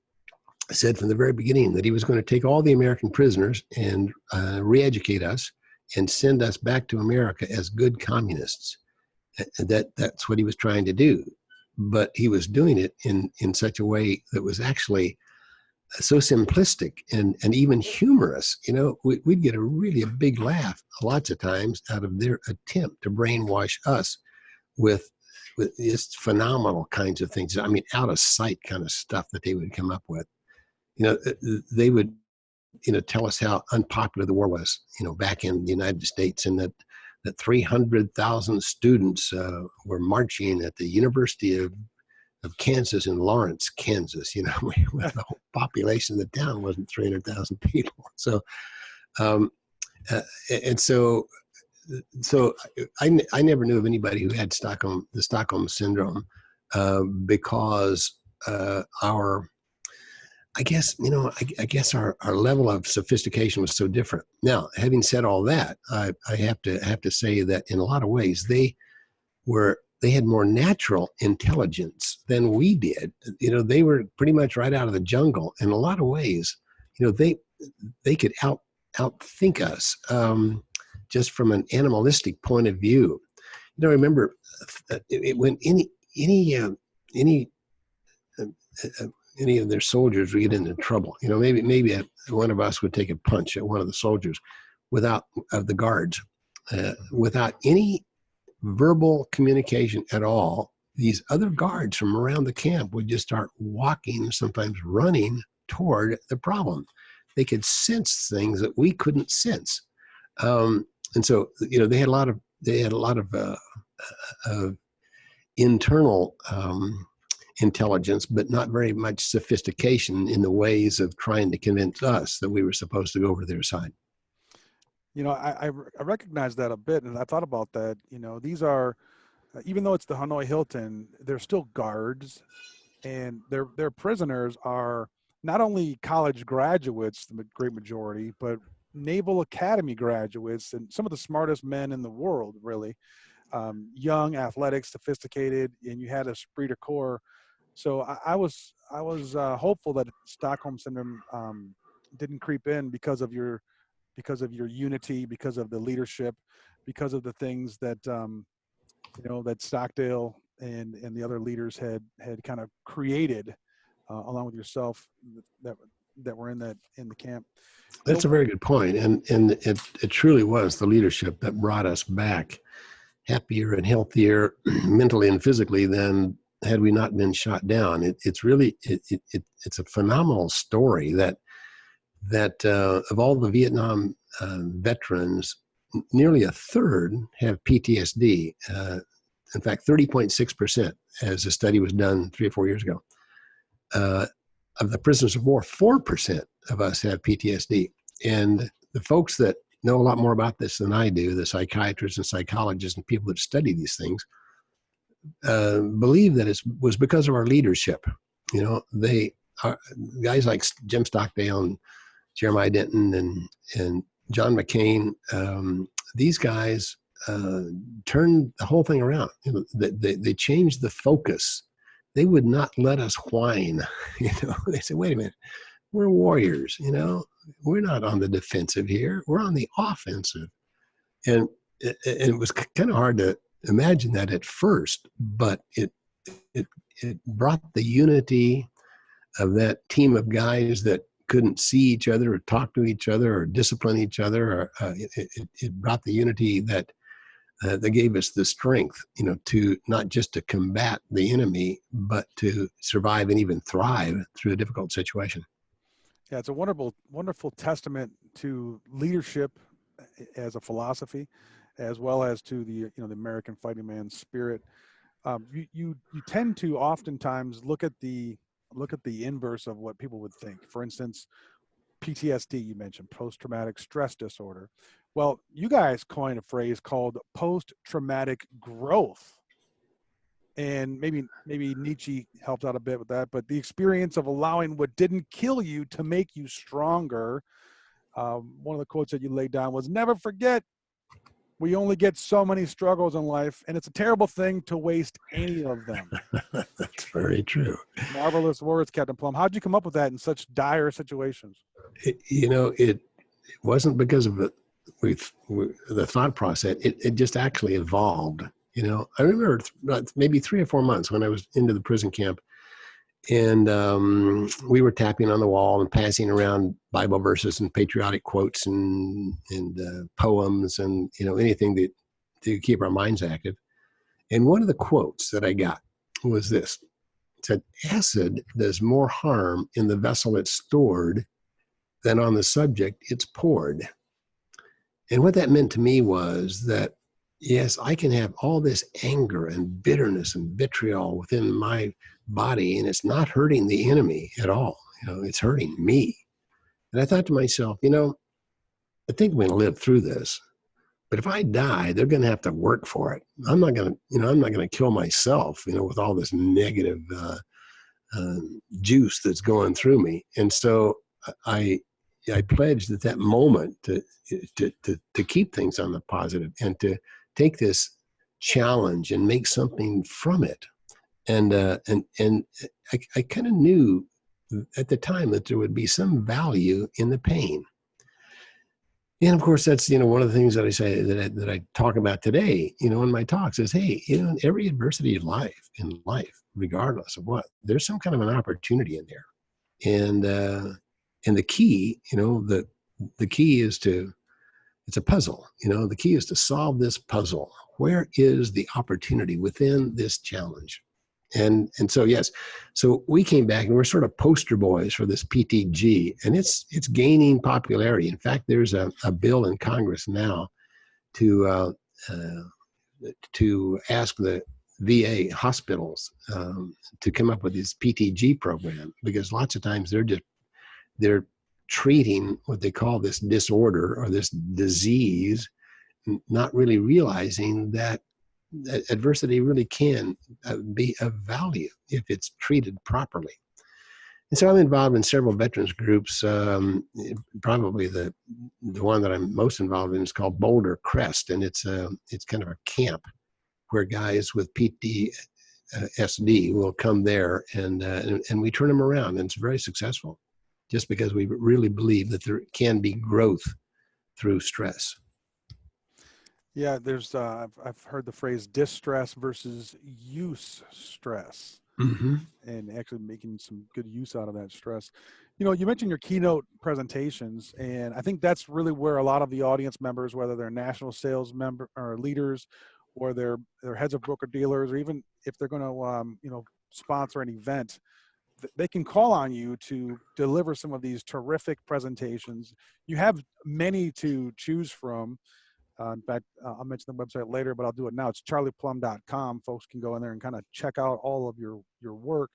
said from the very beginning that he was going to take all the American prisoners and re-educate us and send us back to America as good communists. That's what he was trying to do. But he was doing it in such a way that was actually so simplistic and even humorous. We'd get a big laugh lots of times out of their attempt to brainwash us with just phenomenal kinds of things. I mean, out of sight kind of stuff that they would come up with. They would, tell us how unpopular the war was, back in the United States, and that 300,000 students were marching at the University of Kansas in Lawrence, Kansas. The whole population of the town wasn't 300,000 people. So, so I never knew of anybody who had the Stockholm Syndrome, because I guess our level of sophistication was so different. Now, having said all that, I have to say that in a lot of ways they had more natural intelligence than we did. They were pretty much right out of the jungle in a lot of ways. They could outthink us, just from an animalistic point of view. Remember when any any uh, any of their soldiers would get into trouble. Maybe one of us would take a punch at one of the soldiers of the guards, without any verbal communication at all. These other guards from around the camp would just start walking, sometimes running toward the problem. They could sense things that we couldn't sense, and so they had a lot of internal intelligence, but not very much sophistication in the ways of trying to convince us that we were supposed to go over to their side. I recognize that a bit, and I thought about that. These are, even though it's the Hanoi Hilton, they're still guards, and their prisoners are not only college graduates, the great majority, but Naval Academy graduates, and some of the smartest men in the world, really. Young, athletic, sophisticated, and you had a esprit de corps. So I was hopeful that Stockholm syndrome didn't creep in because of your unity, because of the leadership, because of the things that that Stockdale and the other leaders had kind of created, along with yourself, that were in the camp. That's a very good point, and it truly was the leadership that brought us back happier and healthier mentally and physically than had we not been shot down. It's a phenomenal story that of all the Vietnam veterans, nearly a third have PTSD. In fact, 30.6%, as a study was done 3 or 4 years ago. Of the prisoners of war, 4% of us have PTSD. And the folks that know a lot more about this than I do, the psychiatrists and psychologists and people that study these things, believe that it was because of our leadership. They are guys like Jim Stockdale and Jeremiah Denton and John McCain. These guys turned the whole thing around. They changed the focus. They would not let us whine. They said, "Wait a minute, we're warriors. We're not on the defensive here. We're on the offensive." And it was kind of hard to imagine that at first, but it brought the unity of that team of guys that couldn't see each other or talk to each other or discipline each other. It brought the unity that gave us the strength, to not just to combat the enemy, but to survive and even thrive through a difficult situation. Yeah, it's a wonderful, wonderful testament to leadership as a philosophy, as well as to the the American fighting man's spirit. You tend to oftentimes look at the inverse of what people would think. For instance, PTSD, you mentioned, post-traumatic stress disorder. Well, you guys coined a phrase called post-traumatic growth. And maybe Nietzsche helped out a bit with that, but the experience of allowing what didn't kill you to make you stronger. One of the quotes that you laid down was, "Never forget, we only get so many struggles in life, and it's a terrible thing to waste any of them." That's very true. Marvelous words, Captain Plumb. How'd you come up with that in such dire situations? It wasn't because of the thought process. It just actually evolved. I remember maybe 3 or 4 months when I was into the prison camp, and we were tapping on the wall and passing around Bible verses and patriotic quotes and poems and anything to keep our minds active. And one of the quotes that I got was this. It said, "Acid does more harm in the vessel it's stored than on the subject it's poured." And what that meant to me was that, yes, I can have all this anger and bitterness and vitriol within my body, and it's not hurting the enemy at all. It's hurting me. And I thought to myself, I think I'm going to live through this, but if I die, they're going to have to work for it. I'm not going to kill myself, with all this negative juice that's going through me. And so I pledged at that moment to keep things on the positive and to take this challenge and make something from it. And I kind of knew at the time that there would be some value in the pain. And of course, that's, one of the things that I say that I talk about today, in my talks is, hey, in every adversity in life, regardless of what, there's some kind of an opportunity in there. And the key, the key is it's a puzzle. The key is to solve this puzzle. Where is the opportunity within this challenge? And so, yes, so we came back and we're sort of poster boys for this PTG, and it's gaining popularity. In fact, there's a bill in Congress now to ask the VA hospitals to come up with this PTG program, because lots of times they're treating what they call this disorder or this disease, not really realizing that adversity really can be of value if it's treated properly. And so I'm involved in several veterans groups. Probably the one that I'm most involved in is called Boulder Crest, and it's kind of a camp where guys with PTSD will come there, and we turn them around, and it's very successful, just because we really believe that there can be growth through stress. Yeah, there's I've heard the phrase distress versus use stress, and actually making some good use out of that stress. You mentioned your keynote presentations, and I think that's really where a lot of the audience members, whether they're national sales member or leaders, or they're heads of broker dealers, or even if they're going to sponsor an event, they can call on you to deliver some of these terrific presentations. You have many to choose from. In fact, I'll mention the website later, but I'll do it now. It's charlieplumb.com. Folks can go in there and kind of check out all of your work.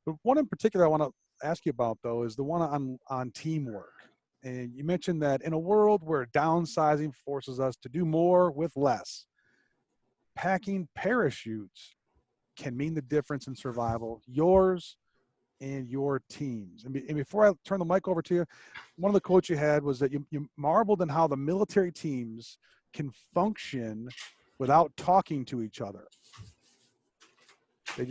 But one in particular I want to ask you about, though, is the one on teamwork. And you mentioned that in a world where downsizing forces us to do more with less, packing parachutes can mean the difference in survival, yours and your teams. And before I turn the mic over to you, one of the quotes you had was that you marveled in how the military teams can function without talking to each other. They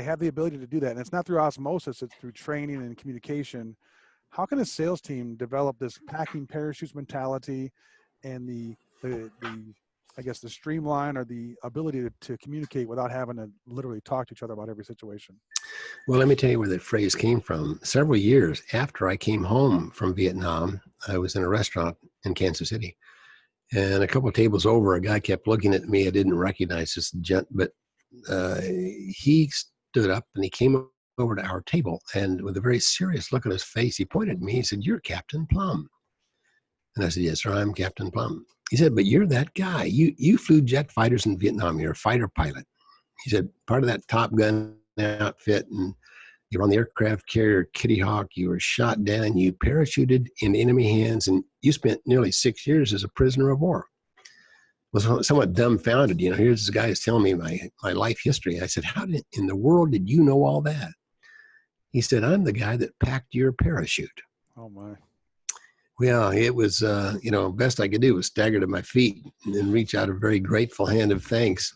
have the ability to do that. And it's not through osmosis, it's through training and communication. How can a sales team develop this packing parachutes mentality and the I guess the streamline or the ability to communicate without having to literally talk to each other about every situation? Well, let me tell you where that phrase came from. Several years after I came home from Vietnam, I was in a restaurant in Kansas City. And a couple of tables over, a guy kept looking at me. I didn't recognize this gent, but he stood up and he came over to our table. And with a very serious look on his face, he pointed at me. He said, "You're Captain Plumb." And I said, "Yes, sir, I'm Captain Plumb." He said, "But you're that guy. You flew jet fighters in Vietnam. You're a fighter pilot." He said, "Part of that Top Gun outfit, and you were on the aircraft carrier Kitty Hawk. You were shot down. You parachuted in enemy hands, and you spent nearly 6 years as a prisoner of war." I was somewhat dumbfounded. Here's this guy who's telling me my life history. I said, "How in the world did you know all that?" He said, "I'm the guy that packed your parachute." Oh my. Well, it was, best I could do was stagger to my feet and then reach out a very grateful hand of thanks.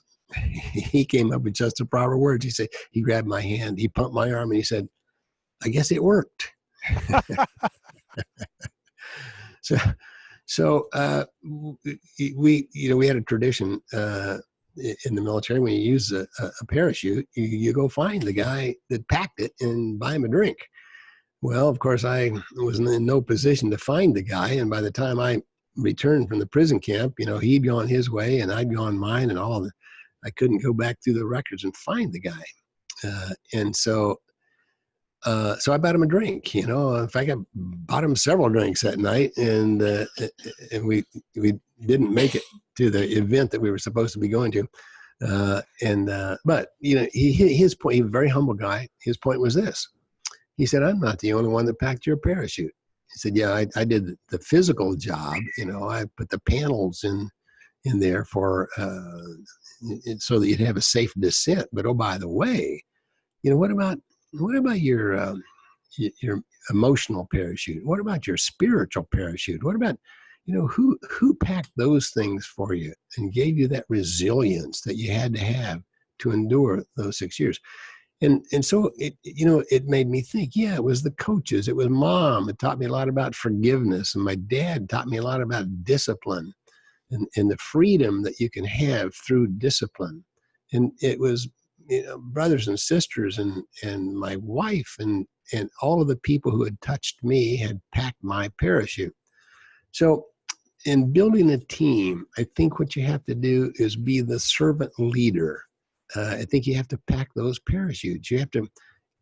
He came up with just the proper words. He said, he grabbed my hand, he pumped my arm, and he said, "I guess it worked." So we had a tradition in the military. When you use a parachute, you go find the guy that packed it and buy him a drink. Well, of course, I was in no position to find the guy. And by the time I returned from the prison camp, he'd gone his way and I'd gone mine, and I couldn't go back through the records and find the guy. And so I bought him a drink. In fact, I bought him several drinks that night, and we didn't make it to the event that we were supposed to be going to. But his point, he was a very humble guy. His point was this. He said, "I'm not the only one that packed your parachute." He said, "Yeah, I did the physical job. I put the panels in there for so that you'd have a safe descent. But oh, by the way, what about your emotional parachute? What about your spiritual parachute? What about who packed those things for you and gave you that resilience that you had to have to endure those 6 years?" And so it made me think, yeah, it was the coaches, it was mom. It taught me a lot about forgiveness, and my dad taught me a lot about discipline and the freedom that you can have through discipline. And it was, brothers and sisters and my wife and all of the people who had touched me had packed my parachute. So in building a team, I think what you have to do is be the servant leader. I think you have to pack those parachutes. You have to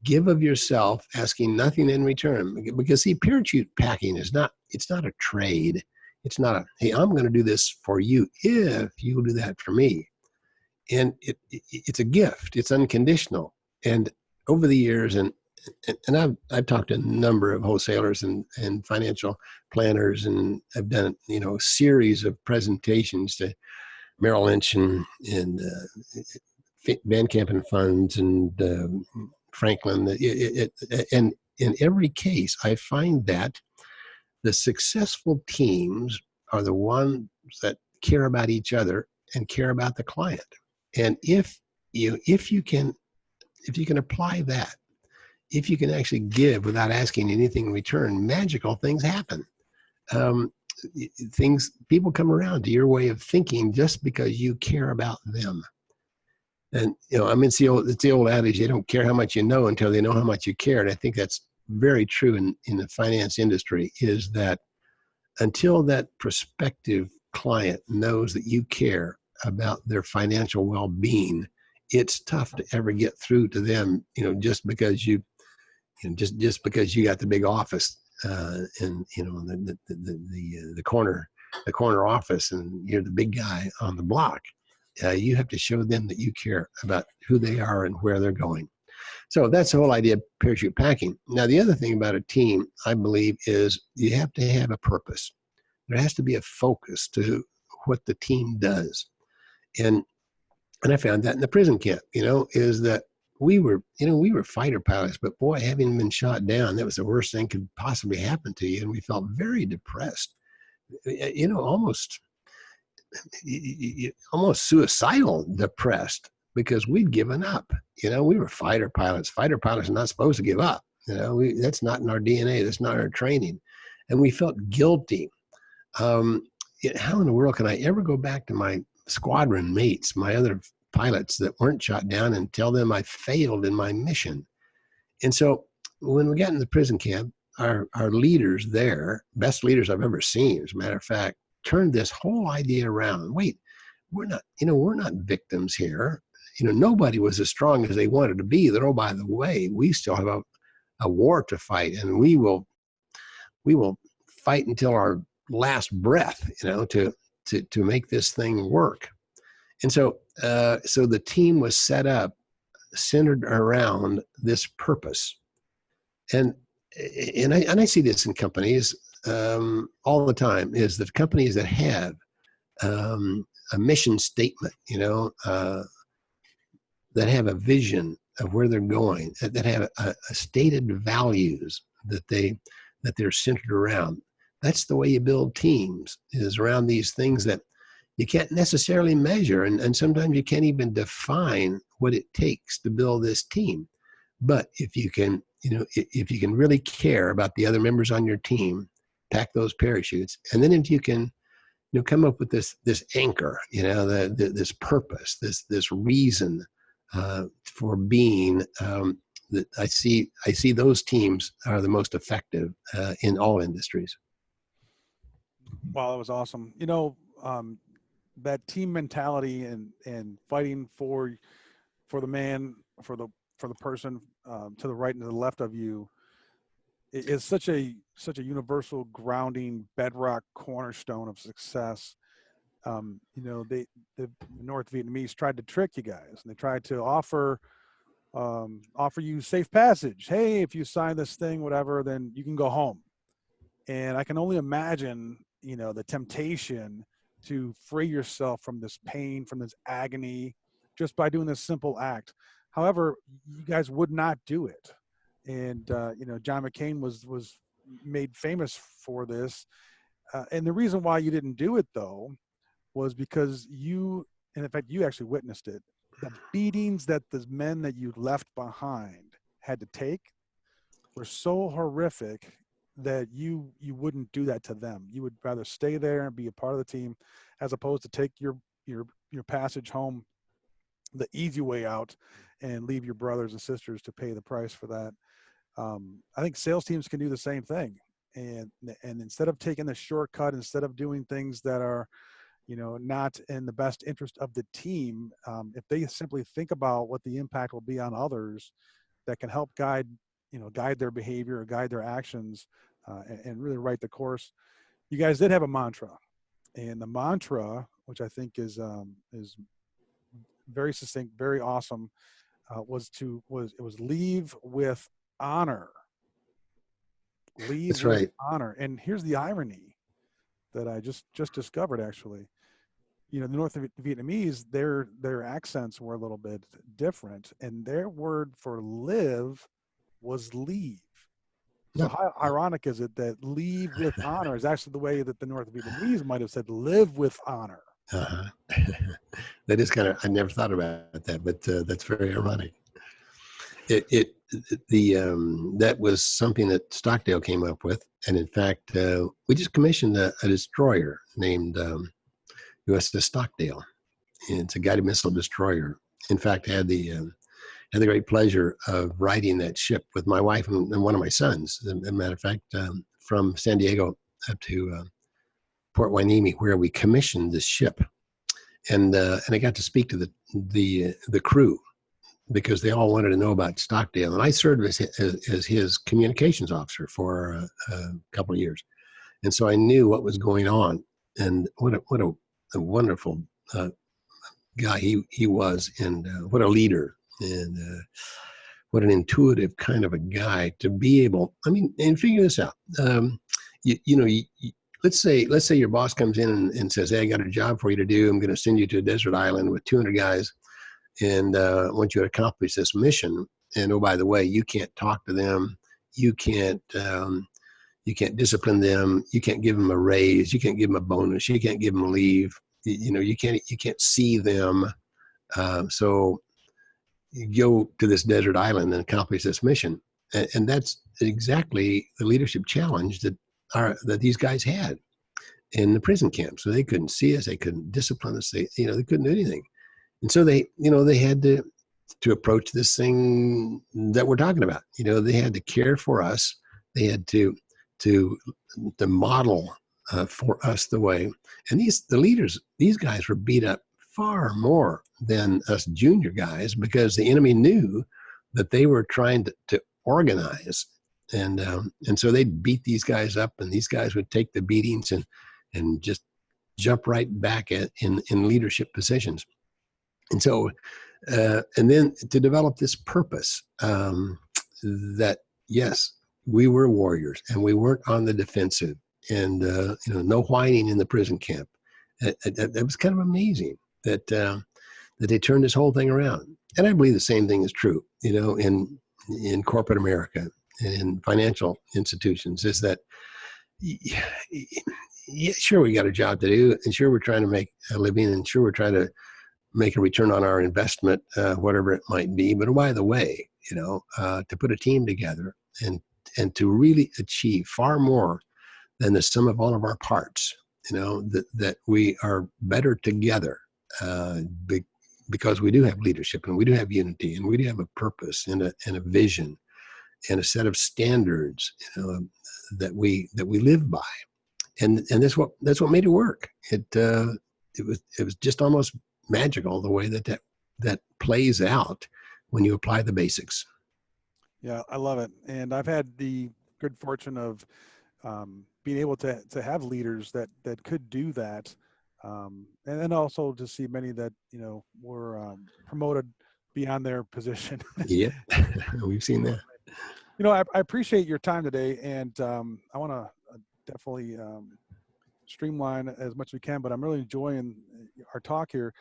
give of yourself, asking nothing in return. Because see, parachute packing it's not a trade. It's not a, hey, I'm going to do this for you if you do that for me. And it's a gift. It's unconditional. And over the years, and I've talked to a number of wholesalers and financial planners, and I've done a series of presentations to Merrill Lynch and Van Camp and Funds and Franklin. And in every case, I find that the successful teams are the ones that care about each other and care about the client. And if you can apply that, if you can actually give without asking anything in return, magical things happen. People come around to your way of thinking just because you care about them. And it's the old adage, they don't care how much you know until they know how much you care. And I think that's very true in the finance industry, is that until that prospective client knows that you care about their financial well-being, it's tough to ever get through to them, just because just because you got the big office and the corner office and you're the big guy on the block. You have to show them that you care about who they are and where they're going. So that's the whole idea of parachute packing. Now, the other thing about a team, I believe, is you have to have a purpose. There has to be a focus to what the team does. And I found that in the prison camp, is that we were fighter pilots, but boy, having been shot down, that was the worst thing could possibly happen to you. And we felt very depressed, almost suicidal depressed, because we'd given up. We were fighter pilots. Fighter pilots are not supposed to give up. That's not in our DNA. That's not our training. And we felt guilty. How in the world can I ever go back to my squadron mates, my other pilots that weren't shot down, and tell them I failed in my mission? And so when we got in the prison camp, our leaders there, best leaders I've ever seen, as a matter of fact, turned this whole idea around. Wait, we're not victims here. Nobody was as strong as they wanted to be. That, oh, by the way, we still have a war to fight, and we will fight until our last breath, to make this thing work. And so the team was set up, centered around this purpose. And I see this in companies all the time, is that companies that have a mission statement, that have a vision of where they're going, that have a stated values that they're centered around. That's the way you build teams, is around these things that you can't necessarily measure. And sometimes you can't even define what it takes to build this team. But if you can, if you can really care about the other members on your team, pack those parachutes. And then if you can, come up with this anchor, this purpose, this reason for being, that I see those teams are the most effective in all industries. Wow, that was awesome. That team mentality and fighting for the man, for the person to the right and to the left of you is such a universal grounding bedrock cornerstone of success. The North Vietnamese tried to trick you guys, and they tried to offer you safe passage. Hey, if you sign this thing, whatever, then you can go home. And I can only imagine, the temptation to free yourself from this pain, from this agony, just by doing this simple act. However, you guys would not do it. And, John McCain was made famous for this. And the reason why you didn't do it, though, was because and in fact, you actually witnessed it. the beatings that the men that you left behind had to take were so horrific that you wouldn't do that to them. You would rather stay there and be a part of the team as opposed to take your passage home the easy way out and leave your brothers and sisters to pay the price for that. I think sales teams can do the same thing. And instead of taking the shortcut, instead of doing things that are, not in the best interest of the team, if they simply think about what the impact will be on others, that can help guide their behavior or guide their actions, and really write the course. You guys did have a mantra, and the mantra, which I think is very succinct, very awesome, was leave with honor. Leave That's with right. honor. And here's the irony that I just discovered, actually. The North Vietnamese, their accents were a little bit different, and their word for live was leave. So No. how ironic is it that leave with honor is actually the way that the North Vietnamese might have said live with honor? Uh-huh. That is kind of, I never thought about that, but that's very ironic. That was something that Stockdale came up with. And in fact, we just commissioned a destroyer named USS Stockdale. And it's a guided missile destroyer. In fact, I had the great pleasure of riding that ship with my wife and one of my sons. As a matter of fact, from San Diego up to Port Hueneme, where we commissioned this ship, and I got to speak to the crew because they all wanted to know about Stockdale, and I served as his communications officer for a couple of years, and so I knew what was going on, and what a wonderful guy he was, and what a leader, and what an intuitive kind of a guy to be able. I mean, and figure this out. Let's say your boss comes in and says, "Hey, I got a job for you to do. I'm going to send you to a desert island with 200 guys, and I want you to accomplish this mission. And oh, by the way, you can't talk to them. You can't discipline them. You can't give them a raise. You can't give them a bonus. You can't give them leave. You can't see them. So you go to this desert island and accomplish this mission." And that's exactly the leadership challenge that these guys had in the prison camp. So they couldn't see us, they couldn't discipline us, they couldn't do anything. And so they had to approach this thing that we're talking about. They had to care for us. They had to model for us the way. And the leaders, these guys were beat up far more than us junior guys because the enemy knew that they were trying to organize. And so they'd beat these guys up, and these guys would take the beatings and just jump right back in leadership positions. And so, and then to develop this purpose, that yes, we were warriors and we weren't on the defensive, and no whining in the prison camp. That was kind of amazing that they turned this whole thing around. And I believe the same thing is true, in corporate America and in financial institutions, is that, yeah, sure, we got a job to do, and sure, we're trying to make a living, and sure, we're trying to make a return on our investment, whatever it might be. But by the way, to put a team together and to really achieve far more than the sum of all of our parts, that we are better together, because we do have leadership, and we do have unity, and we do have a purpose and a vision and a set of standards, that we live by, and that's what made it work. It was just almost magical the way that plays out when you apply the basics. Yeah, I love it. And I've had the good fortune of being able to have leaders that could do that, and then also to see many that were promoted beyond their position. Yep, we've seen that. I appreciate your time today, and I want to definitely streamline as much as we can, but I'm really enjoying our talk here.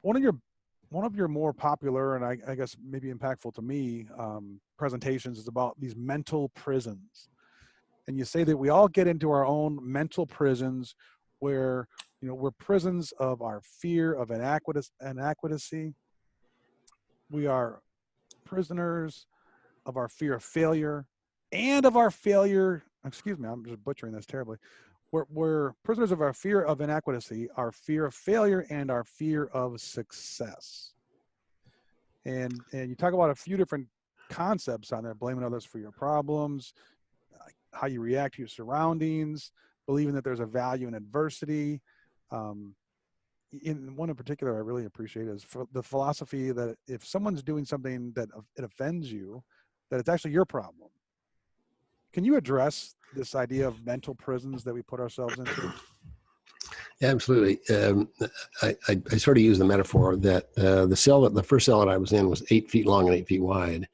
One of your more popular, and I guess maybe impactful to me, presentations is about these mental prisons. And you say that we all get into our own mental prisons where, we're prisons of our fear of inadequacy, We are prisoners of our fear of failure and of our failure. Excuse me, I'm just butchering this terribly. We're prisoners of our fear of inadequacy, our fear of failure, and our fear of success. And you talk about a few different concepts on there: blaming others for your problems, how you react to your surroundings, believing that there's a value in adversity. In one in particular I really appreciate is for the philosophy that if someone's doing something that it offends you, that it's actually your problem. Can you address this idea of mental prisons that we put ourselves into? Absolutely. I sort of use the metaphor that the first cell that I was in was 8 feet long and 8 feet wide.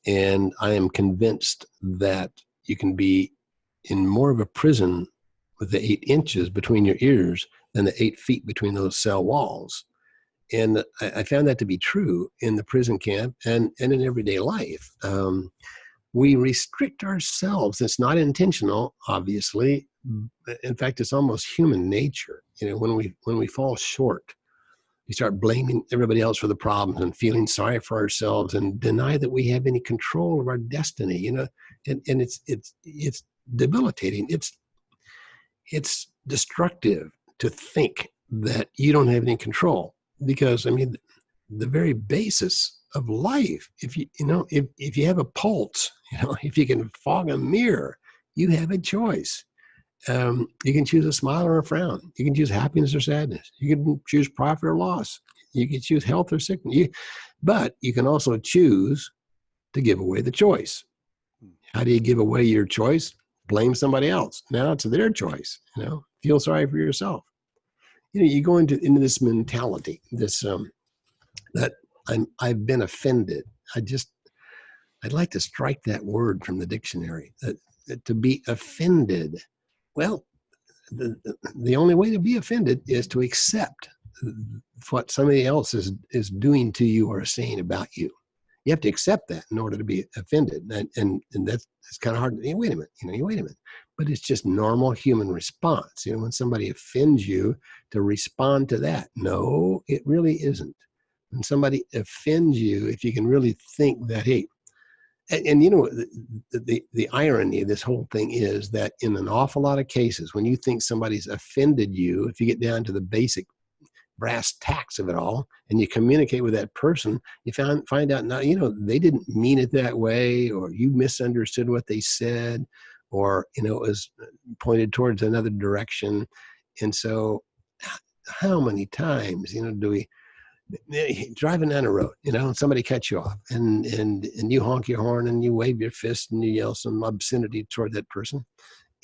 And I am convinced that you can be in more of a prison with the 8 inches between your ears than the 8 feet between those cell walls. And I found that to be true in the prison camp and in everyday life. We restrict ourselves. It's not intentional, obviously. In fact, it's almost human nature. You know, when we fall short, we start blaming everybody else for the problems and feeling sorry for ourselves and deny that we have any control of our destiny. You know, and it's debilitating. It's destructive to think that you don't have any control, because I mean, the very basis of life, if if you have a pulse, if you can fog a mirror, you have a choice. You can choose a smile or a frown. You can choose happiness or sadness. You can choose profit or loss. You can choose health or sickness. But you can also choose to give away the choice. How do you give away your choice? Blame somebody else. Now it's their choice. Feel sorry for yourself. You go into this mentality, this that I've been offended. I'd like to strike that word from the dictionary. That to be offended. Well, the only way to be offended is to accept what somebody else is doing to you or saying about you. You have to accept that in order to be offended, and that's kind of hard. Wait a minute, wait a minute. But it's just normal human response. When somebody offends you, to respond to that. No, it really isn't. When somebody offends you, if you can really think that, hey, and the irony of this whole thing is that in an awful lot of cases, when you think somebody's offended you, if you get down to the basic brass tacks of it all, and you communicate with that person, you find out now, they didn't mean it that way, or you misunderstood what they said, or, it was pointed towards another direction. And so how many times, do we, driving down the road, somebody cuts you off, and you honk your horn and you wave your fist and you yell some obscenity toward that person,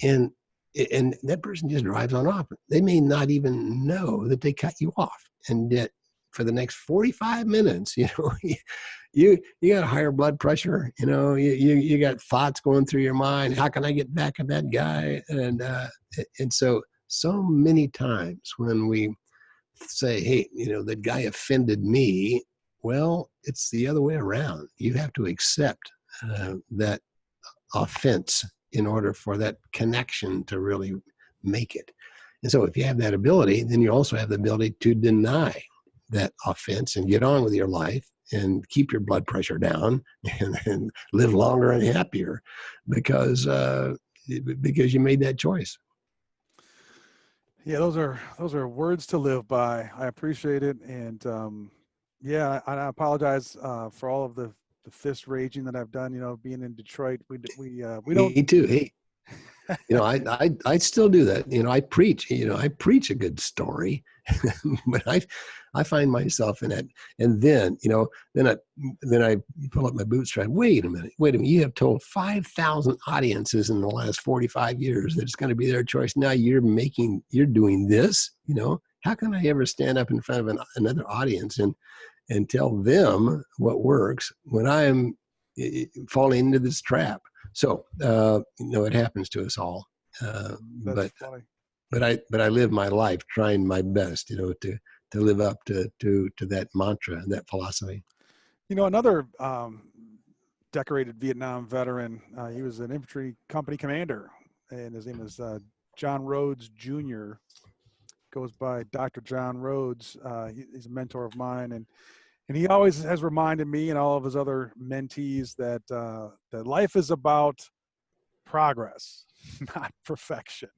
and that person just drives on off. They may not even know that they cut you off, and yet for the next 45 minutes, you got higher blood pressure. You got thoughts going through your mind. How can I get back at that guy? And so many times when we say, hey, that guy offended me, well, it's the other way around. You have to accept that offense in order for that connection to really make it. And so if you have that ability, then you also have the ability to deny that offense and get on with your life and keep your blood pressure down and live longer and happier because you made that choice. Yeah, those are words to live by. I appreciate it, and I apologize for all of the fist raging that I've done. Being in Detroit, we don't. Me too. Hey, I still do that. I preach. I preach a good story, but I find myself in that, and then then I pull up my bootstrap. Wait a minute. You have told 5,000 audiences in the last 45 years that it's going to be their choice. Now you're doing this. How can I ever stand up in front of another audience and tell them what works when I'm falling into this trap? So it happens to us all. That's funny. But I live my life trying my best, to live up to that mantra, that philosophy. Another decorated Vietnam veteran. He was an infantry company commander, and his name is John Rhodes Jr. Goes by Dr. John Rhodes. He's a mentor of mine, and And he always has reminded me and all of his other mentees that that life is about progress, not perfection.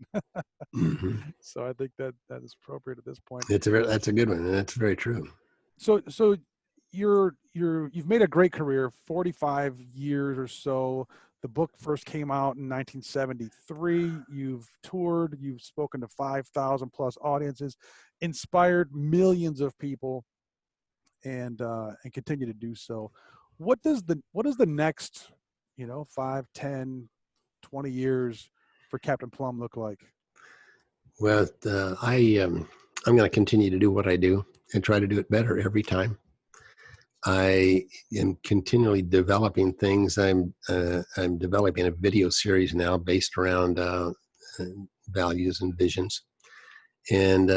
Hmm. So I think that that is appropriate at this point. That's a good one, and that's very true. So you've made a great career, 45 years or so. The book first came out in 1973. You've toured, you've spoken to 5,000 plus audiences, inspired millions of people, and continue to do so. What is the next, 5, 10, 20 years for Captain Plumb look like? Well, I'm going to continue to do what I do and try to do it better every time. I am continually developing things. I'm developing a video series now based around values and visions. And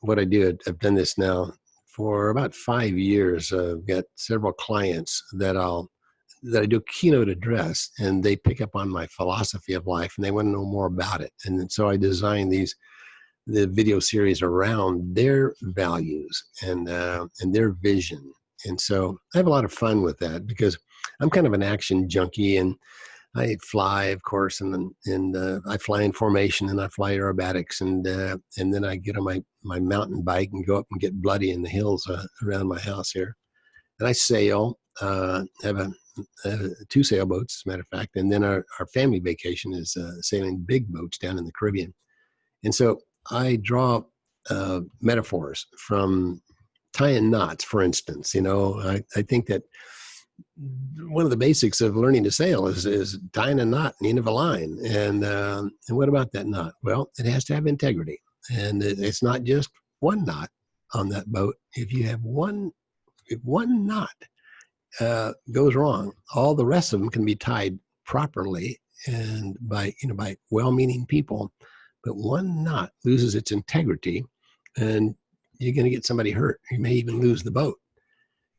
what I do, I've done this now for about 5 years. I've got several clients that I do a keynote address, and they pick up on my philosophy of life, and they want to know more about it. And so I design the video series around their values and their vision. And so I have a lot of fun with that because I'm kind of an action junkie, and I fly, of course, and I fly in formation, and I fly aerobatics, and then I get on my mountain bike and go up and get bloody in the hills around my house here. And I sail, have 2 sailboats, as a matter of fact, and then our family vacation is sailing big boats down in the Caribbean. And so I draw metaphors from tying knots, for instance. I think that one of the basics of learning to sail is tying a knot in the end of a line. And what about that knot? Well, it has to have integrity. And it's not just one knot on that boat. If one knot goes wrong, all the rest of them can be tied properly and by well-meaning people. But one knot loses its integrity, and you're going to get somebody hurt. You may even lose the boat.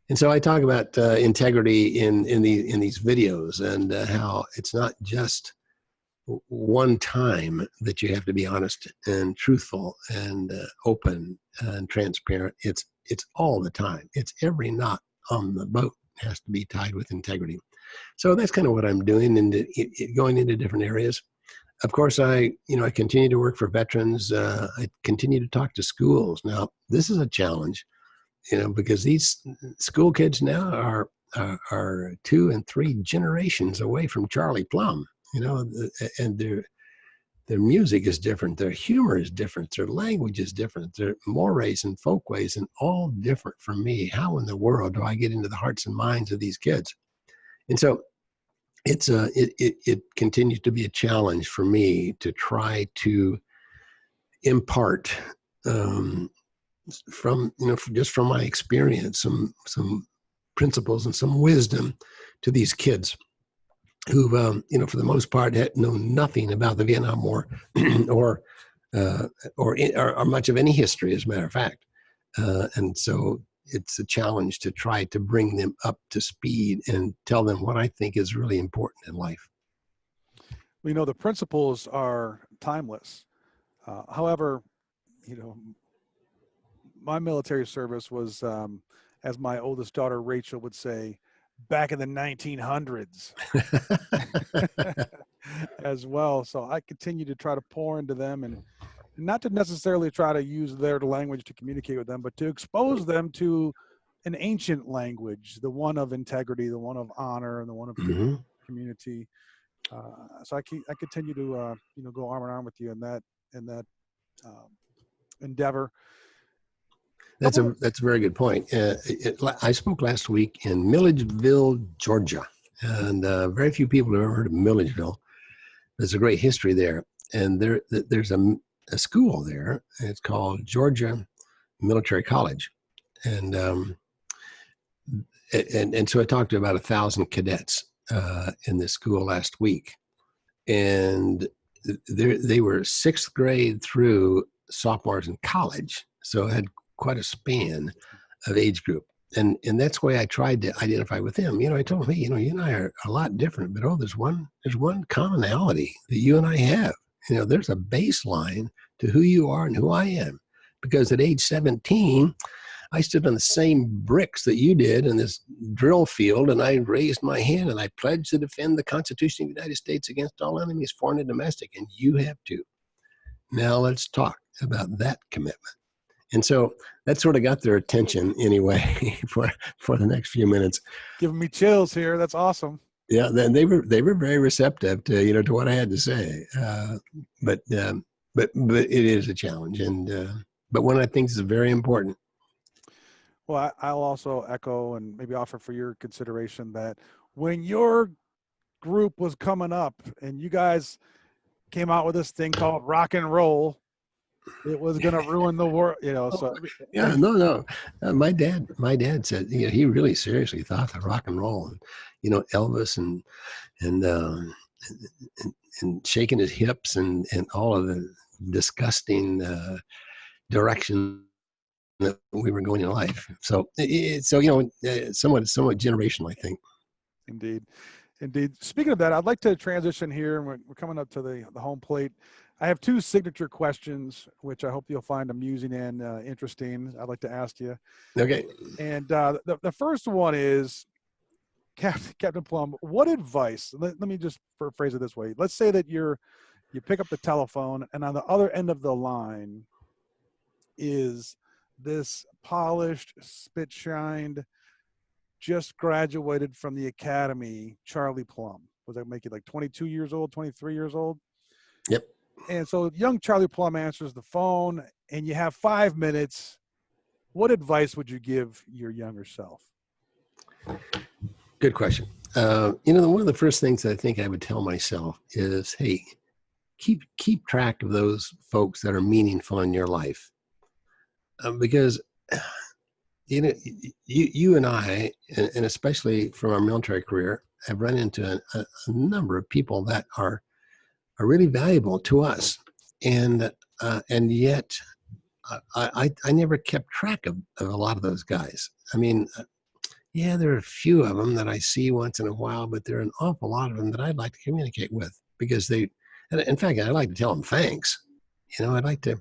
And so I talk about integrity in these videos, and how it's not just one time that you have to be honest and truthful and open and transparent. It's all the time. It's every knot on the boat has to be tied with integrity. So that's kind of what I'm doing, and going into different areas. Of course, I continue to work for veterans. I continue to talk to schools. Now, this is a challenge, because these school kids now are 2 and 3 generations away from Charlie Plumb, and their music is different, their humor is different, their language is different, their mores and folkways and all different from me. How in the world do I get into the hearts and minds of these kids? And so it continues to be a challenge for me to try to impart just from my experience, some principles and some wisdom to these kids who, for the most part, had known nothing about the Vietnam War or much of any history, as a matter of fact. And so it's a challenge to try to bring them up to speed and tell them what I think is really important in life. The principles are timeless. However, my military service was, as my oldest daughter, Rachel, would say, back in the 1900s as well. So I continue to try to pour into them, and not to necessarily try to use their language to communicate with them, but to expose them to an ancient language, the one of integrity, the one of honor, and the one of community. So I continue to go arm in arm with you in that endeavor. That's a very good point. I spoke last week in Milledgeville, Georgia, and very few people have ever heard of Milledgeville. There's a great history there, and there's a school there. It's called Georgia Military College, and so I talked to about 1,000 cadets in this school last week, and they were 6th grade through sophomores in college, so it had quite a span of age group. And that's why I tried to identify with them. I told them, hey, you and I are a lot different, but there's one commonality that you and I have. There's a baseline to who you are and who I am. Because at age 17, I stood on the same bricks that you did in this drill field, and I raised my hand and I pledged to defend the Constitution of the United States against all enemies, foreign and domestic, and you have too. Now let's talk about that commitment. And so that sort of got their attention anyway for the next few minutes. Giving me chills here. That's awesome. Yeah, then they were very receptive to to what I had to say. But it is a challenge, and but one I think is very important. Well, I'll also echo and maybe offer for your consideration that when your group was coming up and you guys came out with this thing called rock and roll, it was going to ruin the world, so. Yeah, no. My dad said, he really seriously thought that rock and roll and, Elvis and shaking his hips and all of the disgusting direction that we were going in life. So somewhat generational, I think. Indeed. Speaking of that, I'd like to transition here. We're coming up to the home plate. I have two signature questions, which I hope you'll find amusing and interesting. I'd like to ask you. Okay. And the first one is, Captain Plumb, what advice? Let me just phrase it this way. Let's say that you pick up the telephone, and on the other end of the line is this polished, spit-shined, just graduated from the academy, Charlie Plumb. Was that make you like 22 years old, 23 years old? Yep. And so young Charlie Plumb answers the phone, and you have 5 minutes. What advice would you give your younger self? Good question. One of the first things I think I would tell myself is, hey, keep track of those folks that are meaningful in your life. Because, you and I, and especially from our military career, have run into a number of people that are really valuable to us. And yet I never kept track of a lot of those guys. I mean, yeah, there are a few of them that I see once in a while, but there are an awful lot of them that I'd like to communicate with because and in fact, I'd like to tell them thanks. I'd like to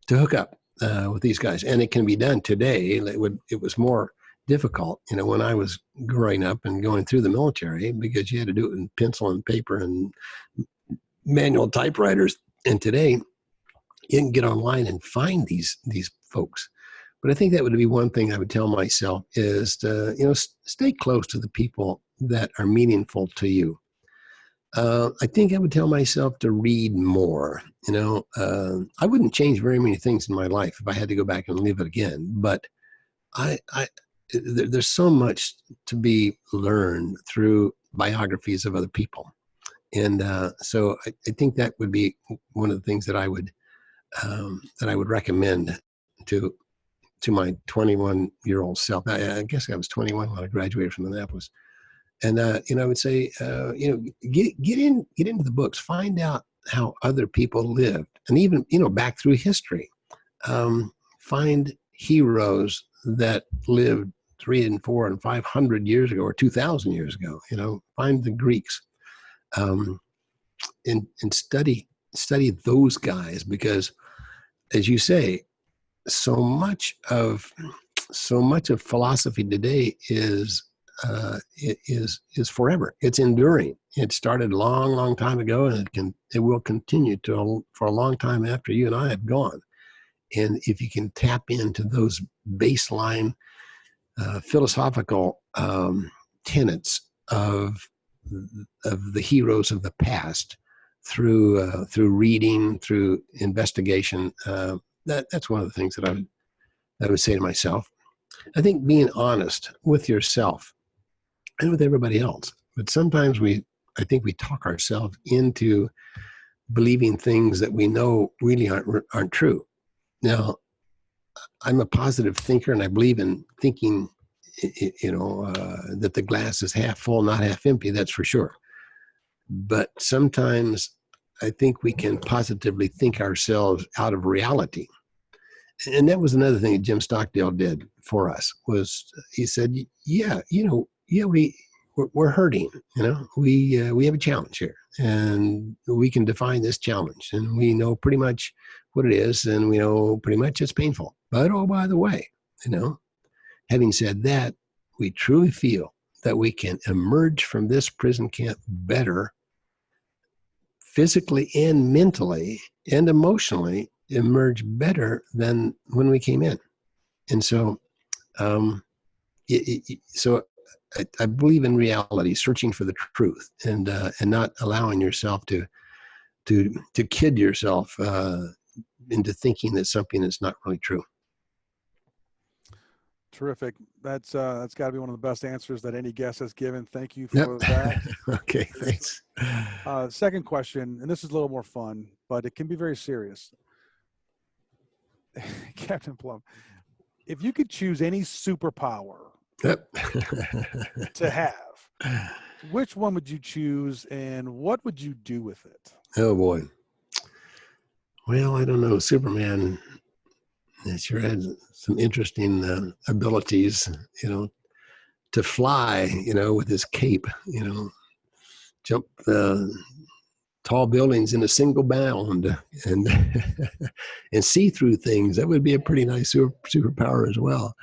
hook up with these guys, and it can be done today. It was more difficult, when I was growing up and going through the military, because you had to do it in pencil and paper and manual typewriters. And today, you can get online and find these folks. But I think that would be one thing I would tell myself is to, stay close to the people that are meaningful to you. I think I would tell myself to read more. I wouldn't change very many things in my life if I had to go back and live it again. But there's so much to be learned through biographies of other people, and so I think that would be one of the things that I would recommend to my 21-year-old self. I guess I was 21 when I graduated from Annapolis. And, I would say, get into the books, find out how other people lived, and even, back through history, find heroes that lived 300 and 400 and 500 years ago or 2,000 years ago. Find the Greeks, and study those guys, because, as you say, so much of philosophy today is forever. It's enduring. It started a long time ago, and it will continue for a long time after you and I have gone. And if you can tap into those baseline philosophical tenets of the heroes of the past through reading, through investigation, that's one of the things that I would say to myself. I think being honest with yourself and with everybody else. But sometimes I think we talk ourselves into believing things that we know really aren't true. Now, I'm a positive thinker, and I believe in thinking, that the glass is half full, not half empty. That's for sure. But sometimes I think we can positively think ourselves out of reality. And that was another thing that Jim Stockdale did for us, was he said, we're hurting, we have a challenge here, and we can define this challenge, and we know pretty much what it is, then we know pretty much it's painful. But oh, by the way, having said that, we truly feel that we can emerge from this prison camp better, physically and mentally and emotionally, emerge better than when we came in. And so, I believe in reality, searching for the truth, and not allowing yourself to kid yourself into thinking that something is not really true. Terrific. That's got to be one of the best answers that any guest has given. Thank you for that. Okay, thanks. Second question, and this is a little more fun, but it can be very serious. Captain Plumb, if you could choose any superpower to have, which one would you choose, and what would you do with it? Oh boy. Well, I don't know. Superman sure had some interesting abilities, to fly, with his cape, jump tall buildings in a single bound, and and see through things. That would be a pretty nice superpower as well.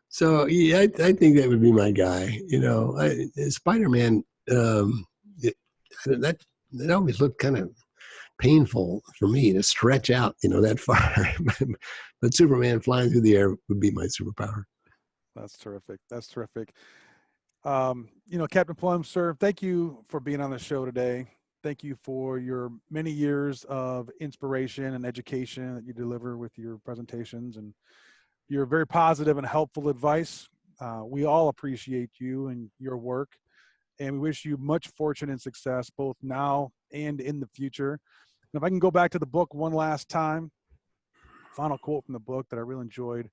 So yeah, I think that would be my guy. Spider-Man. That always looked kind of painful for me to stretch out, that far. But Superman flying through the air would be my superpower. That's terrific. That's terrific. Captain Plumb, sir, thank you for being on the show today. Thank you for your many years of inspiration and education that you deliver with your presentations and your very positive and helpful advice. We all appreciate you and your work, and we wish you much fortune and success both now and in the future. And if I can go back to the book one last time, final quote from the book that I really enjoyed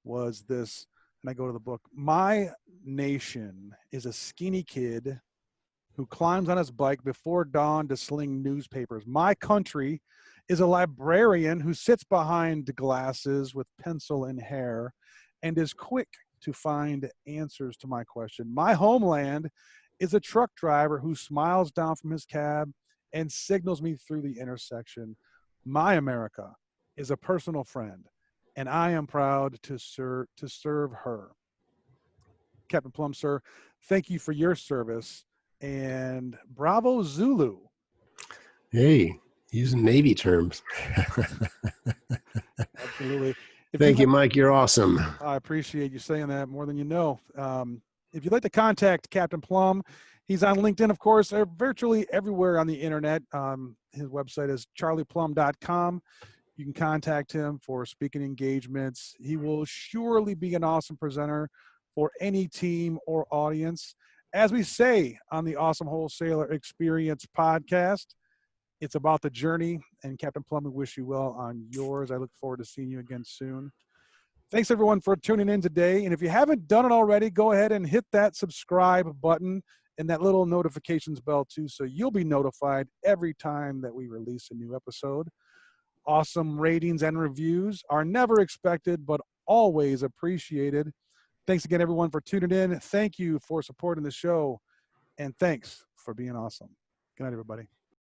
was this, and I go to the book: "My nation is a skinny kid who climbs on his bike before dawn to sling newspapers. My country is a librarian who sits behind glasses with pencil and hair and is quick to find answers to my question. My homeland is a truck driver who smiles down from his cab and signals me through the intersection. My America is a personal friend, and I am proud to serve her." Captain Plumb, sir, thank you for your service, and bravo Zulu. Hey, using Navy terms. Absolutely. Thank you, Mike. You're awesome. I appreciate you saying that more than you know. If you'd like to contact Captain Plumb, he's on LinkedIn, of course, virtually everywhere on the internet. His website is charlieplumb.com. You can contact him for speaking engagements. He will surely be an awesome presenter for any team or audience. As we say on the Awesome Wholesaler Experience podcast, it's about the journey, and Captain Plumb, we wish you well on yours. I look forward to seeing you again soon. Thanks, everyone, for tuning in today. And if you haven't done it already, go ahead and hit that subscribe button and that little notifications bell, too, so you'll be notified every time that we release a new episode. Awesome ratings and reviews are never expected, but always appreciated. Thanks again, everyone, for tuning in. Thank you for supporting the show, and thanks for being awesome. Good night, everybody.